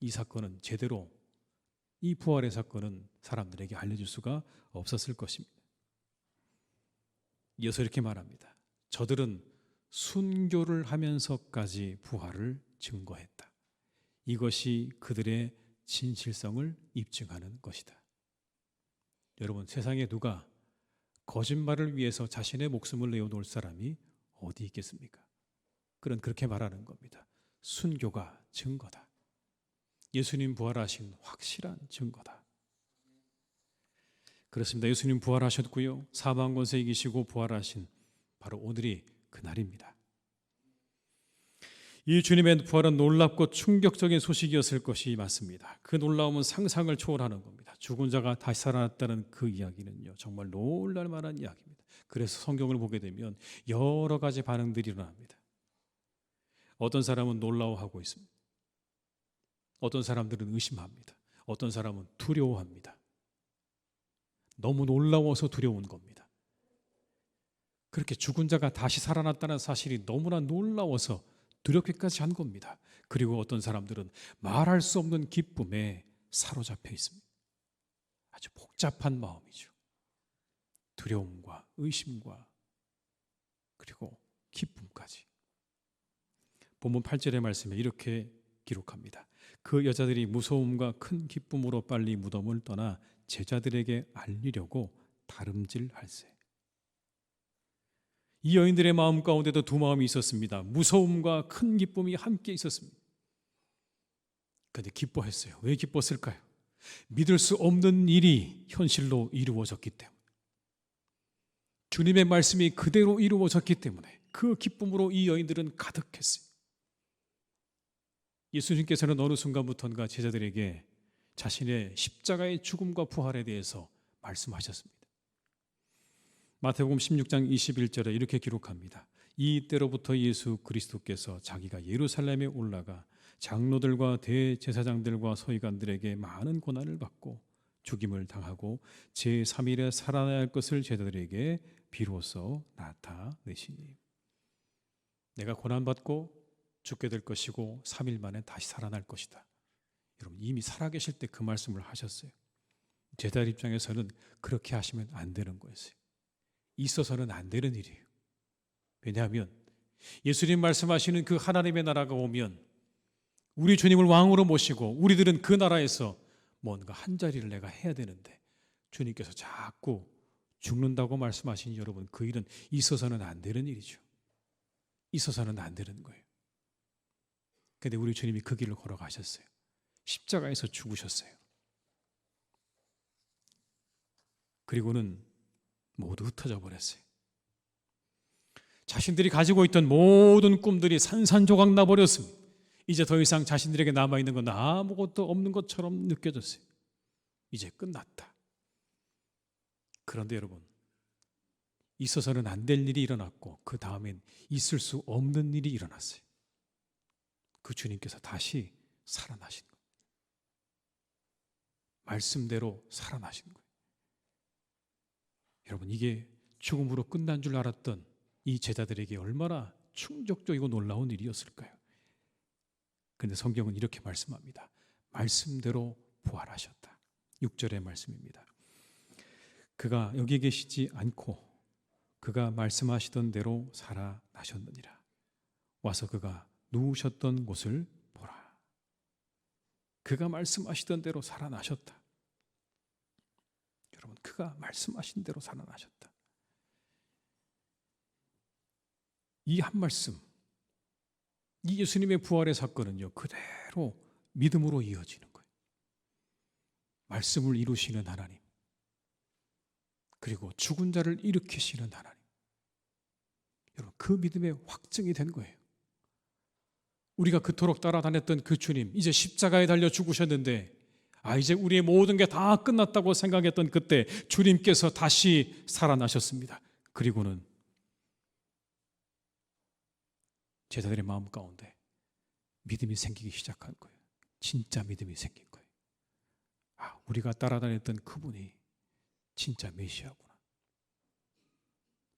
이 사건은 제대로, 이 부활의 사건은 사람들에게 알려줄 수가 없었을 것입니다. 이어서 이렇게 말합니다. 저들은 순교를 하면서까지 부활을 증거했다. 이것이 그들의 진실성을 입증하는 것이다. 여러분, 세상에 누가 거짓말을 위해서 자신의 목숨을 내어놓을 사람이 어디 있겠습니까? 그런 그렇게 말하는 겁니다. 순교가 증거다. 예수님 부활하신 확실한 증거다. 그렇습니다. 예수님 부활하셨고요. 사망 권세 이기시고 부활하신 바로 오늘이 그날입니다. 이 주님의 부활은 놀랍고 충격적인 소식이었을 것이 맞습니다. 그 놀라움은 상상을 초월하는 겁니다. 죽은 자가 다시 살아났다는 그 이야기는요, 정말 놀랄 만한 이야기입니다. 그래서 성경을 보게 되면 여러 가지 반응들이 일어납니다. 어떤 사람은 놀라워하고 있습니다. 어떤 사람들은 의심합니다. 어떤 사람은 두려워합니다. 너무 놀라워서 두려운 겁니다. 그렇게 죽은 자가 다시 살아났다는 사실이 너무나 놀라워서 두렵기까지 한 겁니다. 그리고 어떤 사람들은 말할 수 없는 기쁨에 사로잡혀 있습니다. 아주 복잡한 마음이죠. 두려움과 의심과 그리고 기쁨까지. 본문 8절의 말씀에 이렇게 기록합니다. 그 여자들이 무서움과 큰 기쁨으로 빨리 무덤을 떠나 제자들에게 알리려고 다름질할세. 이 여인들의 마음 가운데도 두 마음이 있었습니다. 무서움과 큰 기쁨이 함께 있었습니다. 그런데 기뻐했어요. 왜 기뻤을까요? 믿을 수 없는 일이 현실로 이루어졌기 때문에, 주님의 말씀이 그대로 이루어졌기 때문에 그 기쁨으로 이 여인들은 가득했어요. 예수님께서는 어느 순간부터인가 제자들에게 자신의 십자가의 죽음과 부활에 대해서 말씀하셨습니다. 마태복음 16장 21절에 이렇게 기록합니다. 이때로부터 예수 그리스도께서 자기가 예루살렘에 올라가 장로들과 대제사장들과 서기관들에게 많은 고난을 받고 죽임을 당하고 제3일에 살아나야 할 것을 제자들에게 비로소 나타내시니, 내가 고난받고 죽게 될 것이고 3일 만에 다시 살아날 것이다. 여러분, 이미 살아계실 때 그 말씀을 하셨어요. 제자들 입장에서는 그렇게 하시면 안 되는 거였어요. 있어서는 안 되는 일이에요. 왜냐하면 예수님 말씀하시는 그 하나님의 나라가 오면 우리 주님을 왕으로 모시고 우리들은 그 나라에서 뭔가 한 자리를 내가 해야 되는데, 주님께서 자꾸 죽는다고 말씀하신 여러분, 그 일은 있어서는 안 되는 일이죠. 있어서는 안 되는 거예요. 그런데 우리 주님이 그 길을 걸어가셨어요. 십자가에서 죽으셨어요. 그리고는 모두 흩어져 버렸어요. 자신들이 가지고 있던 모든 꿈들이 산산조각 나버렸습니다. 이제 더 이상 자신들에게 남아있는 건 아무것도 없는 것처럼 느껴졌어요. 이제 끝났다. 그런데 여러분, 있어서는 안 될 일이 일어났고 그 다음엔 있을 수 없는 일이 일어났어요. 그 주님께서 다시 살아나신 거예요. 말씀대로 살아나신 거예요. 여러분, 이게 죽음으로 끝난 줄 알았던 이 제자들에게 얼마나 충격적이고 놀라운 일이었을까요? 그런데 성경은 이렇게 말씀합니다. 말씀대로 부활하셨다. 6절의 말씀입니다. 그가 여기 계시지 않고 그가 말씀하시던 대로 살아나셨느니라. 와서 그가 누우셨던 곳을 보라. 그가 말씀하시던 대로 살아나셨다. 여러분, 그가 말씀하신 대로 살아나셨다. 이 한 말씀, 이 예수님의 부활의 사건은요, 그대로 믿음으로 이어지는 거예요. 말씀을 이루시는 하나님, 그리고 죽은 자를 일으키시는 하나님, 여러분, 그 믿음의 확증이 된 거예요. 우리가 그토록 따라다녔던 그 주님, 이제 십자가에 달려 죽으셨는데, 이제 우리의 모든 게 다 끝났다고 생각했던 그때 주님께서 다시 살아나셨습니다. 그리고는 제자들의 마음 가운데 믿음이 생기기 시작한 거예요. 진짜 믿음이 생긴 거예요. 우리가 따라다녔던 그분이 진짜 메시아구나.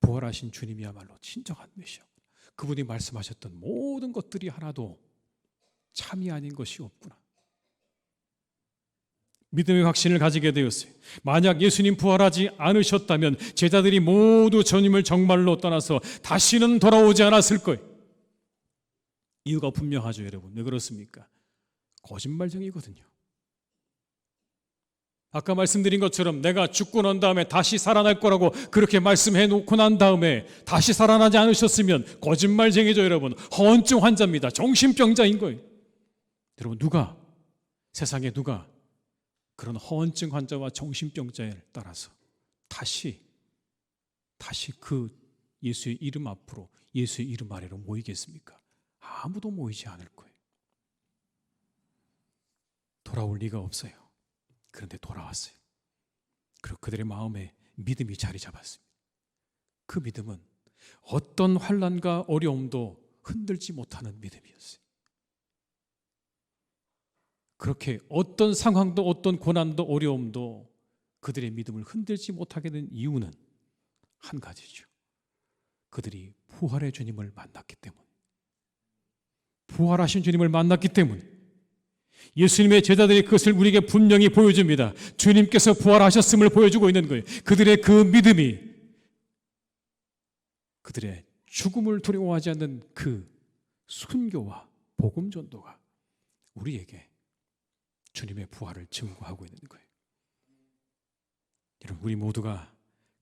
부활하신 주님이야말로 진정한 메시아구나. 그분이 말씀하셨던 모든 것들이 하나도 참이 아닌 것이 없구나. 믿음의 확신을 가지게 되었어요. 만약 예수님 부활하지 않으셨다면 제자들이 모두 주님을 정말로 떠나서 다시는 돌아오지 않았을 거예요. 이유가 분명하죠, 여러분. 왜 그렇습니까? 거짓말쟁이거든요. 아까 말씀드린 것처럼 내가 죽고 난 다음에 다시 살아날 거라고 그렇게 말씀해 놓고 난 다음에 다시 살아나지 않으셨으면 거짓말쟁이죠, 여러분. 허언증 환자입니다. 정신병자인 거예요. 여러분, 누가, 세상에 누가 그런 허언증 환자와 정신병자를 따라서 다시 그 예수의 이름 앞으로, 예수의 이름 아래로 모이겠습니까? 아무도 모이지 않을 거예요. 돌아올 리가 없어요. 그런데 돌아왔어요. 그리고 그들의 마음에 믿음이 자리 잡았습니다. 그 믿음은 어떤 환난과 어려움도 흔들지 못하는 믿음이었어요. 그렇게 어떤 상황도 어떤 고난도 어려움도 그들의 믿음을 흔들지 못하게 된 이유는 한 가지죠. 그들이 부활의 주님을 만났기 때문. 부활하신 주님을 만났기 때문. 예수님의 제자들이 그것을 우리에게 분명히 보여줍니다. 주님께서 부활하셨음을 보여주고 있는 거예요. 그들의 그 믿음이, 그들의 죽음을 두려워하지 않는 그 순교와 복음 전도가 우리에게 주님의 부활을 증거하고 있는 거예요. 여러분, 우리 모두가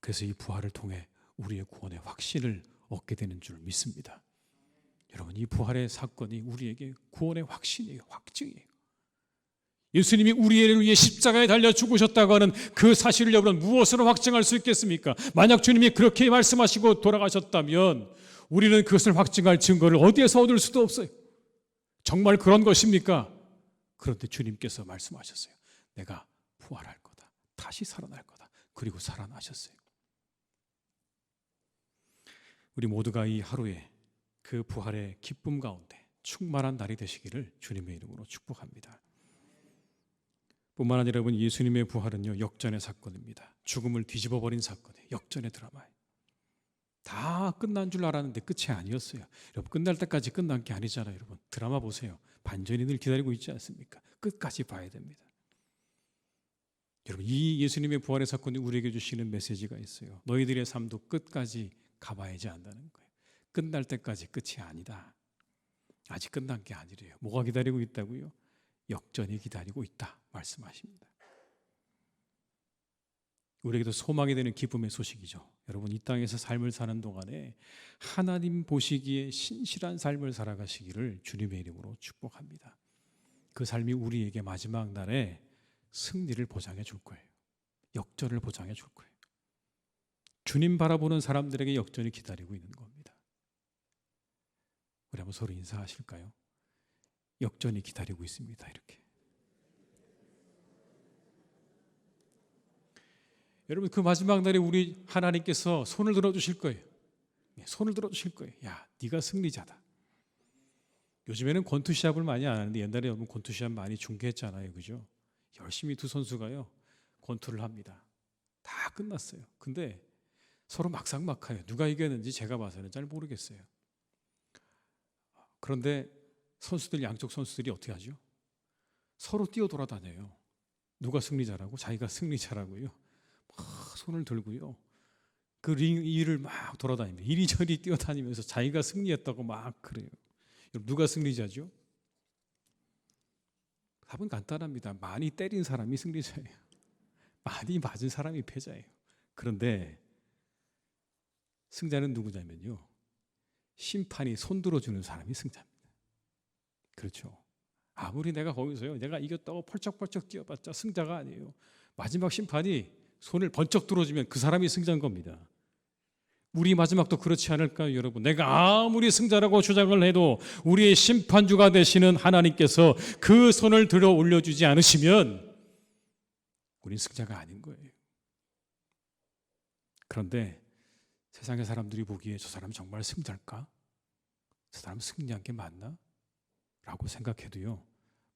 그래서 이 부활을 통해 우리의 구원의 확신을 얻게 되는 줄 믿습니다. 여러분, 이 부활의 사건이 우리에게 구원의 확신이에요. 확증이에요. 예수님이 우리를 위해 십자가에 달려 죽으셨다고 하는 그 사실을 여러분 무엇으로 확증할 수 있겠습니까? 만약 주님이 그렇게 말씀하시고 돌아가셨다면 우리는 그것을 확증할 증거를 어디에서 얻을 수도 없어요. 정말 그런 것입니까? 그런데 주님께서 말씀하셨어요. 내가 부활할 거다. 다시 살아날 거다. 그리고 살아나셨어요. 우리 모두가 이 하루에 그 부활의 기쁨 가운데 충만한 날이 되시기를 주님의 이름으로 축복합니다. 뿐만 아니라 여러분, 예수님의 부활은요, 역전의 사건입니다. 죽음을 뒤집어버린 사건이에요. 역전의 드라마예요. 다 끝난 줄 알았는데 끝이 아니었어요. 여러분, 끝날 때까지 끝난 게 아니잖아요. 여러분, 드라마 보세요. 반전이 늘 기다리고 있지 않습니까? 끝까지 봐야 됩니다. 여러분, 이 예수님의 부활의 사건이 우리에게 주시는 메시지가 있어요. 너희들의 삶도 끝까지 가봐야지 한다는 거예요. 끝날 때까지 끝이 아니다. 아직 끝난 게 아니래요. 뭐가 기다리고 있다고요? 역전이 기다리고 있다 말씀하십니다. 우리에게도 소망이 되는 기쁨의 소식이죠. 여러분, 이 땅에서 삶을 사는 동안에 하나님 보시기에 신실한 삶을 살아가시기를 주님의 이름으로 축복합니다. 그 삶이 우리에게 마지막 날에 승리를 보장해 줄 거예요. 역전을 보장해 줄 거예요. 주님 바라보는 사람들에게 역전이 기다리고 있는 겁니다. 우리 한번 서로 인사하실까요? 역전이 기다리고 있습니다. 이렇게. 여러분, 그 마지막 날에 우리 하나님께서 손을 들어주실 거예요. 손을 들어주실 거예요. 야, 네가 승리자다. 요즘에는 권투 시합을 많이 안 하는데 옛날에 여러분 권투 시합 많이 중계했잖아요. 그죠? 열심히 두 선수가요 권투를 합니다. 다 끝났어요. 근데 서로 막상막하예요. 누가 이겼는지 제가 봐서는 잘 모르겠어요. 그런데 선수들, 양쪽 선수들이 어떻게 하죠? 서로 뛰어 돌아다녀요. 누가 승리자라고? 자기가 승리자라고요. 막 손을 들고요. 그 링 위를 막 돌아다닙니다. 이리저리 뛰어다니면서 자기가 승리했다고 막 그래요. 누가 승리자죠? 답은 간단합니다. 많이 때린 사람이 승리자예요. 많이 맞은 사람이 패자예요. 그런데 승자는 누구냐면요, 심판이 손 들어주는 사람이 승자입니다. 그렇죠. 아무리 내가 거기서요 내가 이겼다고 펄쩍펄쩍 뛰어봤자 승자가 아니에요. 마지막 심판이 손을 번쩍 들어주면 그 사람이 승자인 겁니다. 우리 마지막도 그렇지 않을까요, 여러분? 내가 아무리 승자라고 주장을 해도 우리의 심판주가 되시는 하나님께서 그 손을 들어 올려주지 않으시면 우린 승자가 아닌 거예요. 그런데 세상의 사람들이 보기에 저 사람 정말 승자일까? 저 사람 승리한 게 맞나? 라고 생각해도요,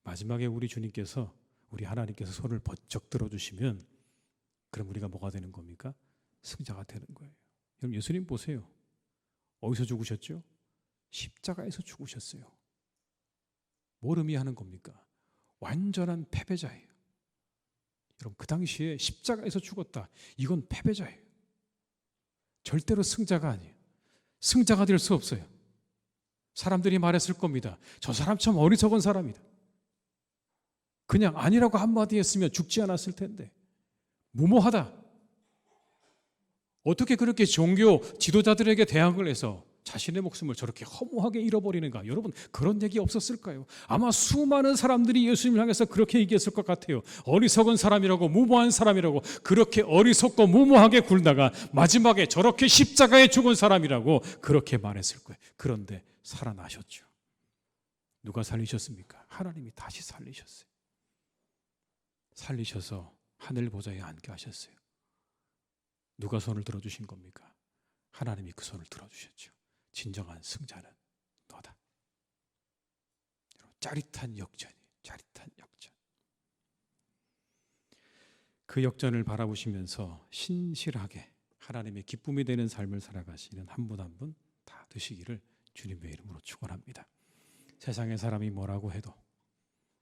마지막에 우리 주님께서, 우리 하나님께서 손을 번쩍 들어주시면 그럼 우리가 뭐가 되는 겁니까? 승자가 되는 거예요. 여러분, 예수님 보세요. 어디서 죽으셨죠? 십자가에서 죽으셨어요. 뭘 의미하는 겁니까? 완전한 패배자예요. 여러분, 그 당시에 십자가에서 죽었다. 이건 패배자예요. 절대로 승자가 아니에요. 승자가 될 수 없어요. 사람들이 말했을 겁니다. 저 사람 참 어리석은 사람이다. 그냥 아니라고 한마디 했으면 죽지 않았을 텐데. 무모하다. 어떻게 그렇게 종교 지도자들에게 대항을 해서 자신의 목숨을 저렇게 허무하게 잃어버리는가? 여러분, 그런 얘기 없었을까요? 아마 수많은 사람들이 예수님을 향해서 그렇게 얘기했을 것 같아요. 어리석은 사람이라고, 무모한 사람이라고, 그렇게 어리석고 무모하게 굴다가 마지막에 저렇게 십자가에 죽은 사람이라고 그렇게 말했을 거예요. 그런데 살아나셨죠. 누가 살리셨습니까? 하나님이 다시 살리셨어요. 살리셔서 하늘 보좌에 앉게 하셨어요. 누가 손을 들어주신 겁니까? 하나님이 그 손을 들어주셨죠. 진정한 승자는 너다. 짜릿한 역전이, 짜릿한 역전. 그 역전을 바라보시면서 신실하게 하나님의 기쁨이 되는 삶을 살아가시는 한 분 한 분 다 되시기를 주님의 이름으로 축원합니다. 세상의 사람이 뭐라고 해도,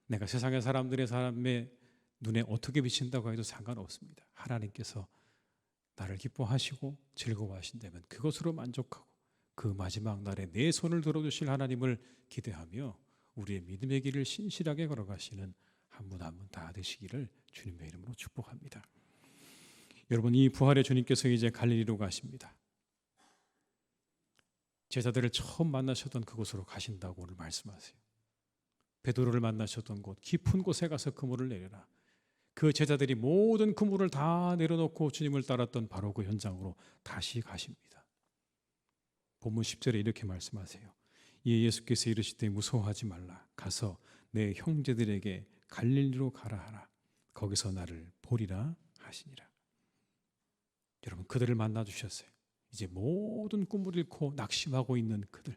내가 세상의 사람들의 삶의 눈에 어떻게 비친다고 해도 상관없습니다. 하나님께서 나를 기뻐하시고 즐거워하신다면 그것으로 만족하고 그 마지막 날에 내 손을 들어주실 하나님을 기대하며 우리의 믿음의 길을 신실하게 걸어가시는 한 분 한 분 다 되시기를 주님의 이름으로 축복합니다. 여러분, 이 부활의 주님께서 이제 갈릴리로 가십니다. 제자들을 처음 만나셨던 그곳으로 가신다고 오늘 말씀하세요. 베드로를 만나셨던 곳, 깊은 곳에 가서 그물을 내려라. 그 제자들이 모든 그물을 다 내려놓고 주님을 따랐던 바로 그 현장으로 다시 가십니다. 본문 10절에 이렇게 말씀하세요. 이에 예수께서 이르시되 무서워하지 말라. 가서 내 형제들에게 갈릴리로 가라 하라. 거기서 나를 보리라 하시니라. 여러분, 그들을 만나 주셨어요. 이제 모든 꿈을 잃고 낙심하고 있는 그들,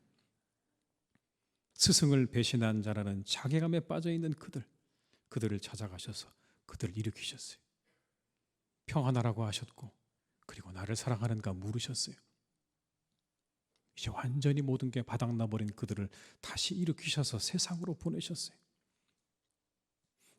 스승을 배신한 자라는 자괴감에 빠져 있는 그들을 찾아가셔서 그들을 일으키셨어요. 평안하라고 하셨고, 그리고 나를 사랑하는가 물으셨어요. 이제 완전히 모든 게 바닥나버린 그들을 다시 일으키셔서 세상으로 보내셨어요.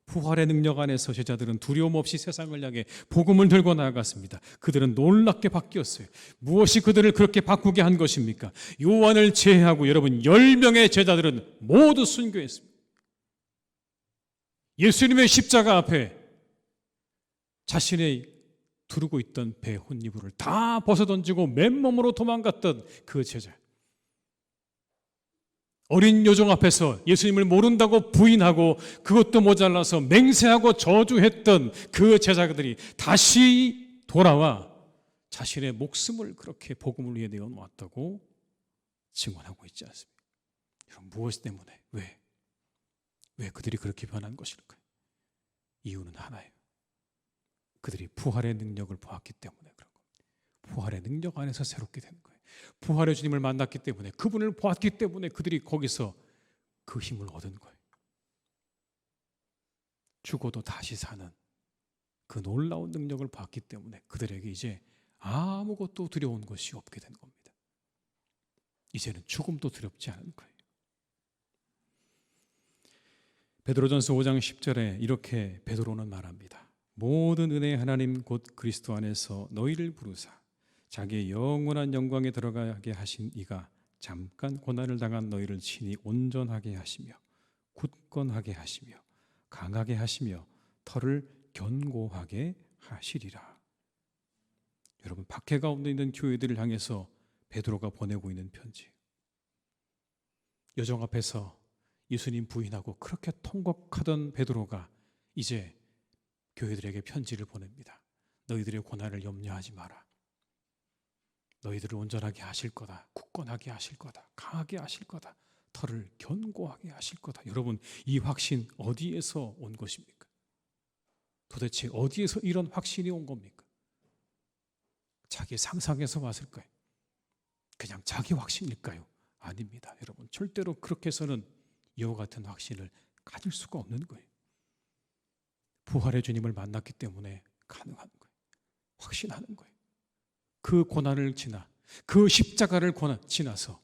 부활의 능력 안에서 제자들은 두려움 없이 세상을 향해 복음을 들고 나아갔습니다. 그들은 놀랍게 바뀌었어요. 무엇이 그들을 그렇게 바꾸게 한 것입니까? 요한을 제외하고 여러분 10명의 제자들은 모두 순교했습니다. 예수님의 십자가 앞에 자신의 두르고 있던 배 혼이불을 다 벗어던지고 맨몸으로 도망갔던 그 제자, 어린 요정 앞에서 예수님을 모른다고 부인하고 그것도 모자라서 맹세하고 저주했던 그 제자들이 다시 돌아와 자신의 목숨을 그렇게 복음을 위해 내어놓았다고 증언하고 있지 않습니까? 여러분, 무엇 때문에, 왜 그들이 그렇게 변한 것일까요? 이유는 하나예요. 그들이 부활의 능력을 보았기 때문에 그런 겁니다. 부활의 능력 안에서 새롭게 되는 거예요. 부활의 주님을 만났기 때문에, 그분을 보았기 때문에 그들이 거기서 그 힘을 얻은 거예요. 죽어도 다시 사는 그 놀라운 능력을 봤기 때문에 그들에게 이제 아무것도 두려운 것이 없게 된 겁니다. 이제는 죽음도 두렵지 않은 거예요. 베드로전서 5장 10절에 이렇게 베드로는 말합니다. 모든 은혜의 하나님 곧 그리스도 안에서 너희를 부르사 자기의 영원한 영광에 들어가게 하신 이가 잠깐 고난을 당한 너희를 친히 온전하게 하시며 굳건하게 하시며 강하게 하시며 털을 견고하게 하시리라. 여러분, 박해 가운데 있는 교회들을 향해서 베드로가 보내고 있는 편지, 여정 앞에서 예수님 부인하고 그렇게 통곡하던 베드로가 이제 교회들에게 편지를 보냅니다. 너희들의 고난을 염려하지 마라. 너희들을 온전하게 하실 거다. 굳건하게 하실 거다. 강하게 하실 거다. 털을 견고하게 하실 거다. 여러분, 이 확신 어디에서 온 것입니까? 도대체 어디에서 이런 확신이 온 겁니까? 자기 상상에서 왔을까요? 그냥 자기 확신일까요? 아닙니다. 여러분, 절대로 그렇게 해서는 이와 같은 확신을 가질 수가 없는 거예요. 부활의 주님을 만났기 때문에 가능한 거예요. 확신하는 거예요. 그 고난을 지나, 그 십자가를 지나서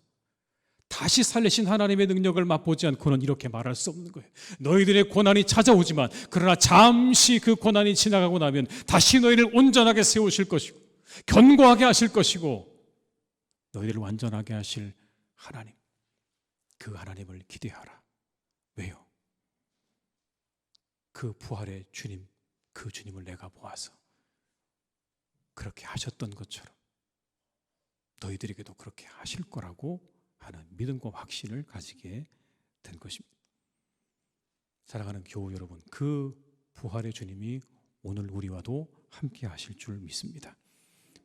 다시 살리신 하나님의 능력을 맛보지 않고는 이렇게 말할 수 없는 거예요. 너희들의 고난이 찾아오지만 그러나 잠시 그 고난이 지나가고 나면 다시 너희를 온전하게 세우실 것이고 견고하게 하실 것이고 너희들을 완전하게 하실 하나님, 그 하나님을 기대하라. 왜요? 그 부활의 주님, 그 주님을 내가 보아서 그렇게 하셨던 것처럼 너희들에게도 그렇게 하실 거라고 하는 믿음과 확신을 가지게 된 것입니다. 사랑하는 교우 여러분, 그 부활의 주님이 오늘 우리와도 함께 하실 줄 믿습니다.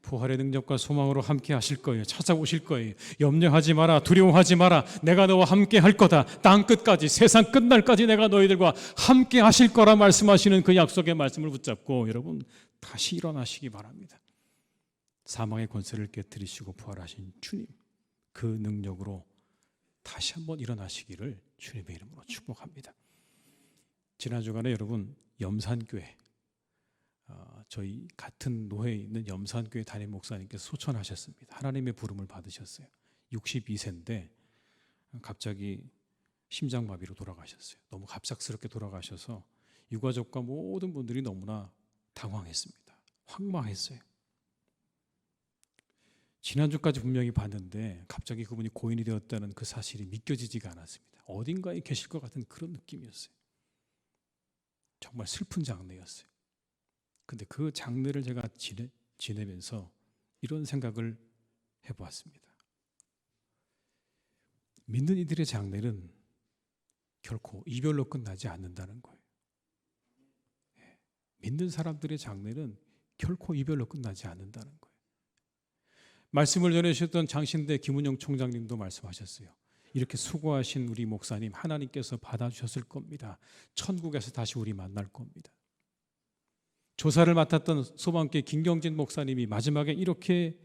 부활의 능력과 소망으로 함께 하실 거예요. 찾아오실 거예요. 염려하지 마라, 두려워하지 마라. 내가 너와 함께 할 거다. 땅 끝까지, 세상 끝날까지 내가 너희들과 함께 하실 거라 말씀하시는 그 약속의 말씀을 붙잡고 여러분 다시 일어나시기 바랍니다. 사망의 권세를 깨뜨리시고 부활하신 주님, 그 능력으로 다시 한번 일어나시기를 주님의 이름으로 축복합니다. 지난 주간에 여러분 염산교회, 저희 같은 노회에 있는 염산교회 담임 목사님께서 소천하셨습니다. 하나님의 부름을 받으셨어요. 62세인데 갑자기 심장마비로 돌아가셨어요. 너무 갑작스럽게 돌아가셔서 유가족과 모든 분들이 너무나 당황했습니다. 황망했어요. 지난주까지 분명히 봤는데 갑자기 그분이 고인이 되었다는 그 사실이 믿겨지지가 않았습니다. 어딘가에 계실 것 같은 그런 느낌이었어요. 정말 슬픈 장례였어요. 근데 그 장례를 제가 지내면서 이런 생각을 해보았습니다. 믿는 이들의 장래는 결코 이별로 끝나지 않는다는 거예요. 믿는 사람들의 장래는 결코 이별로 끝나지 않는다는 거예요. 말씀을 전해주셨던 장신대 김은영 총장님도 말씀하셨어요. 이렇게 수고하신 우리 목사님 하나님께서 받아주셨을 겁니다. 천국에서 다시 우리 만날 겁니다. 조사를 맡았던 소방계 김경진 목사님이 마지막에 이렇게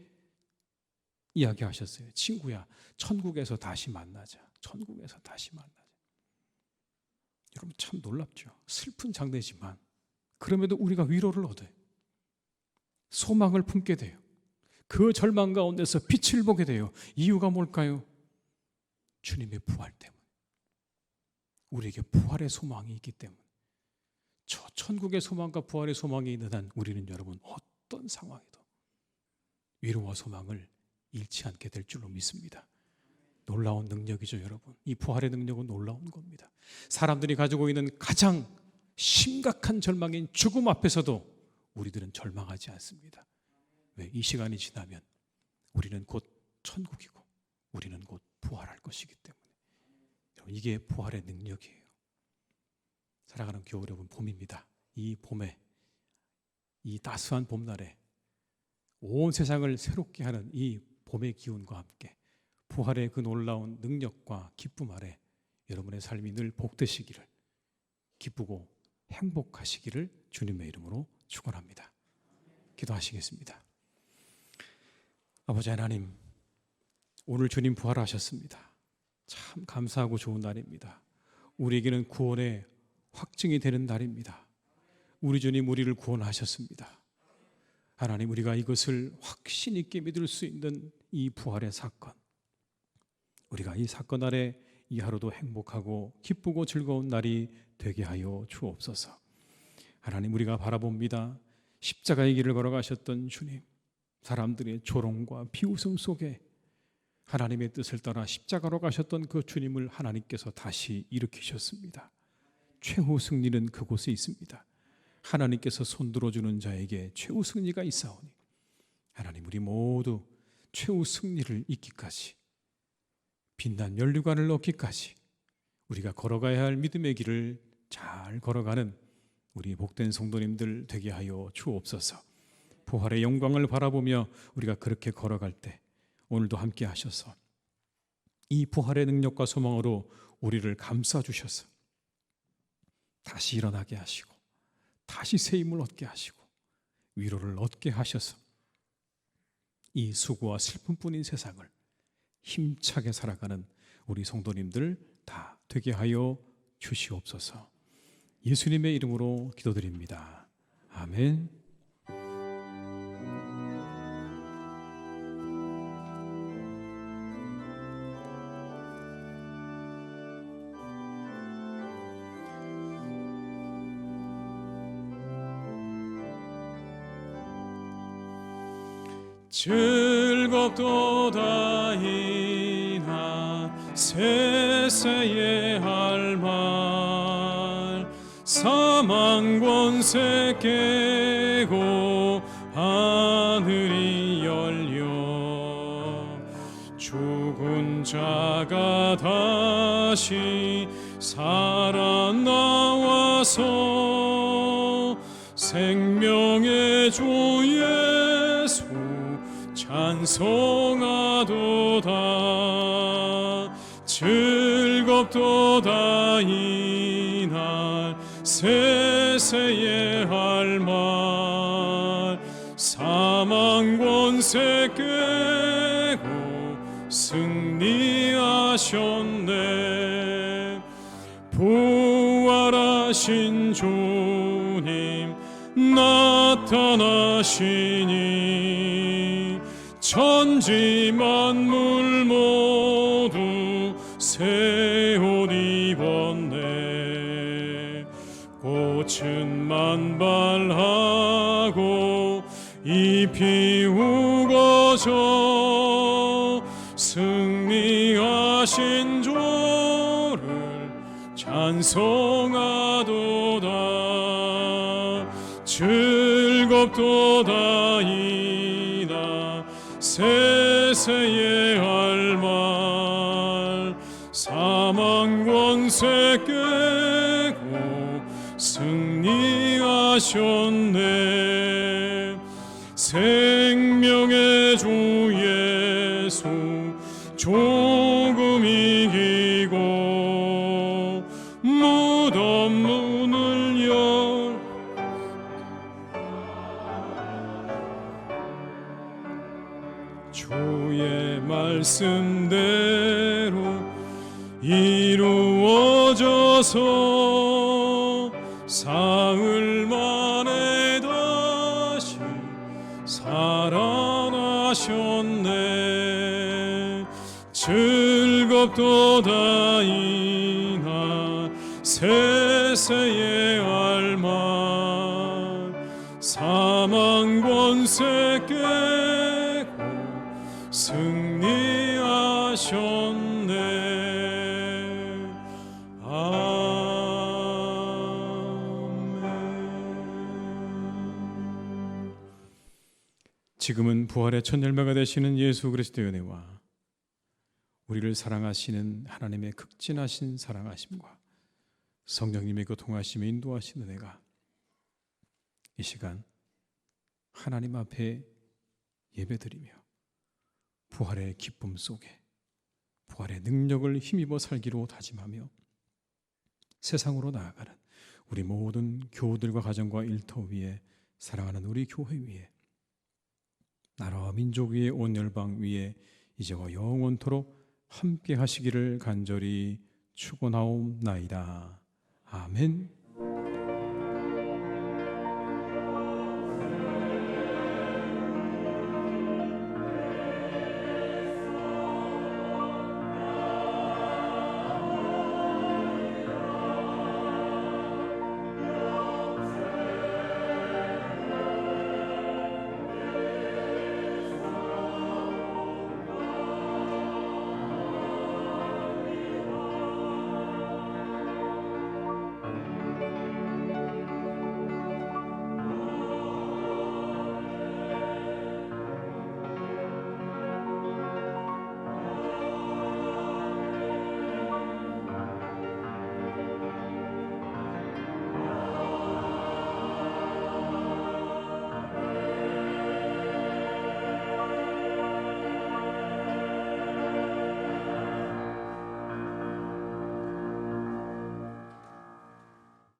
이야기하셨어요. 친구야, 천국에서 다시 만나자. 천국에서 다시 만나자. 여러분 참 놀랍죠. 슬픈 장례지만 그럼에도 우리가 위로를 얻어요. 소망을 품게 돼요. 그 절망 가운데서 빛을 보게 돼요. 이유가 뭘까요? 주님의 부활 때문에. 우리에게 부활의 소망이 있기 때문에. 저 천국의 소망과 부활의 소망이 있는 한 우리는 여러분 어떤 상황에도 위로와 소망을 잃지 않게 될 줄로 믿습니다. 놀라운 능력이죠, 여러분. 이 부활의 능력은 놀라운 겁니다. 사람들이 가지고 있는 가장 심각한 절망인 죽음 앞에서도 우리들은 절망하지 않습니다. 왜? 이 시간이 지나면 우리는 곧 천국이고 우리는 곧 부활할 것이기 때문에. 여러분, 이게 부활의 능력이에요. 살아가는 교회 여러분, 봄입니다. 이 봄에, 이 따스한 봄날에 온 세상을 새롭게 하는 이 봄의 기운과 함께 부활의 그 놀라운 능력과 기쁨 아래 여러분의 삶이 늘 복되시기를, 기쁘고 행복하시기를 주님의 이름으로 축원합니다. 기도하시겠습니다. 아버지 하나님, 오늘 주님 부활하셨습니다. 참 감사하고 좋은 날입니다. 우리에게는 구원의 확증이 되는 날입니다. 우리 주님 우리를 구원하셨습니다. 하나님, 우리가 이것을 확신 있게 믿을 수 있는 이 부활의 사건, 우리가 이 사건 아래 이 하루도 행복하고 기쁘고 즐거운 날이 되게 하여 주옵소서. 하나님, 우리가 바라봅니다. 십자가의 길을 걸어가셨던 주님, 사람들의 조롱과 비웃음 속에 하나님의 뜻을 따라 십자가로 가셨던 그 주님을 하나님께서 다시 일으키셨습니다. 최후 승리는 그곳에 있습니다. 하나님께서 손들어주는 자에게 최후 승리가 있사오니 하나님, 우리 모두 최후 승리를 잊기까지, 빛난 면류관을 얻기까지 우리가 걸어가야 할 믿음의 길을 잘 걸어가는 우리 복된 성도님들 되게 하여 주옵소서. 부활의 영광을 바라보며 우리가 그렇게 걸어갈 때 오늘도 함께 하셔서 이 부활의 능력과 소망으로 우리를 감싸주셔서 다시 일어나게 하시고 다시 새 힘을 얻게 하시고 위로를 얻게 하셔서 이 수고와 슬픔뿐인 세상을 힘차게 살아가는 우리 성도님들 다 되게 하여 주시옵소서. 예수님의 이름으로 기도드립니다. 아멘. 즐겁도다 이날 세세에 할 말, 사망 권세 깨고 하늘이 열려 죽은 자가 다시 살아나와서 생명의 주 예수 찬송하도다. 즐겁도다 이날 세세에 할 말, 사망 권세 깨고 승리하셨네. 부활하신 주님 나타나시니 천지 만물 모두 새 옷 입었네. 꽃은 만발하고 잎이 우거져 승리하신 주를 찬송하도다. 즐겁도다 이날 세세에 할 말, 권세 깨고 승리하셨네. 생명의 주 예수 조금 이기고 무덤 문을 열 주의 말씀대로 이루어져서 사흘 만에 다시 살아나셨네. 즐겁도다 이날 세세의 알만 사망 권세 깨고 승리하셨네. 아멘. 지금은 부활의 첫 열매가 되시는 예수 그리스도의 은혜와 우리를 사랑하시는 하나님의 극진하신 사랑하심과 성령님의 교통하심에 인도하시는 은혜가 이 시간 하나님 앞에 예배드리며 부활의 기쁨 속에 부활의 능력을 힘입어 살기로 다짐하며 세상으로 나아가는 우리 모든 교우들과 가정과 일터 위에 사랑하는 우리 교회 위에 나라와 민족 위에 온 열방 위에 이제와 영원토록 함께 하시기를 간절히 축원하옵나이다. 아멘.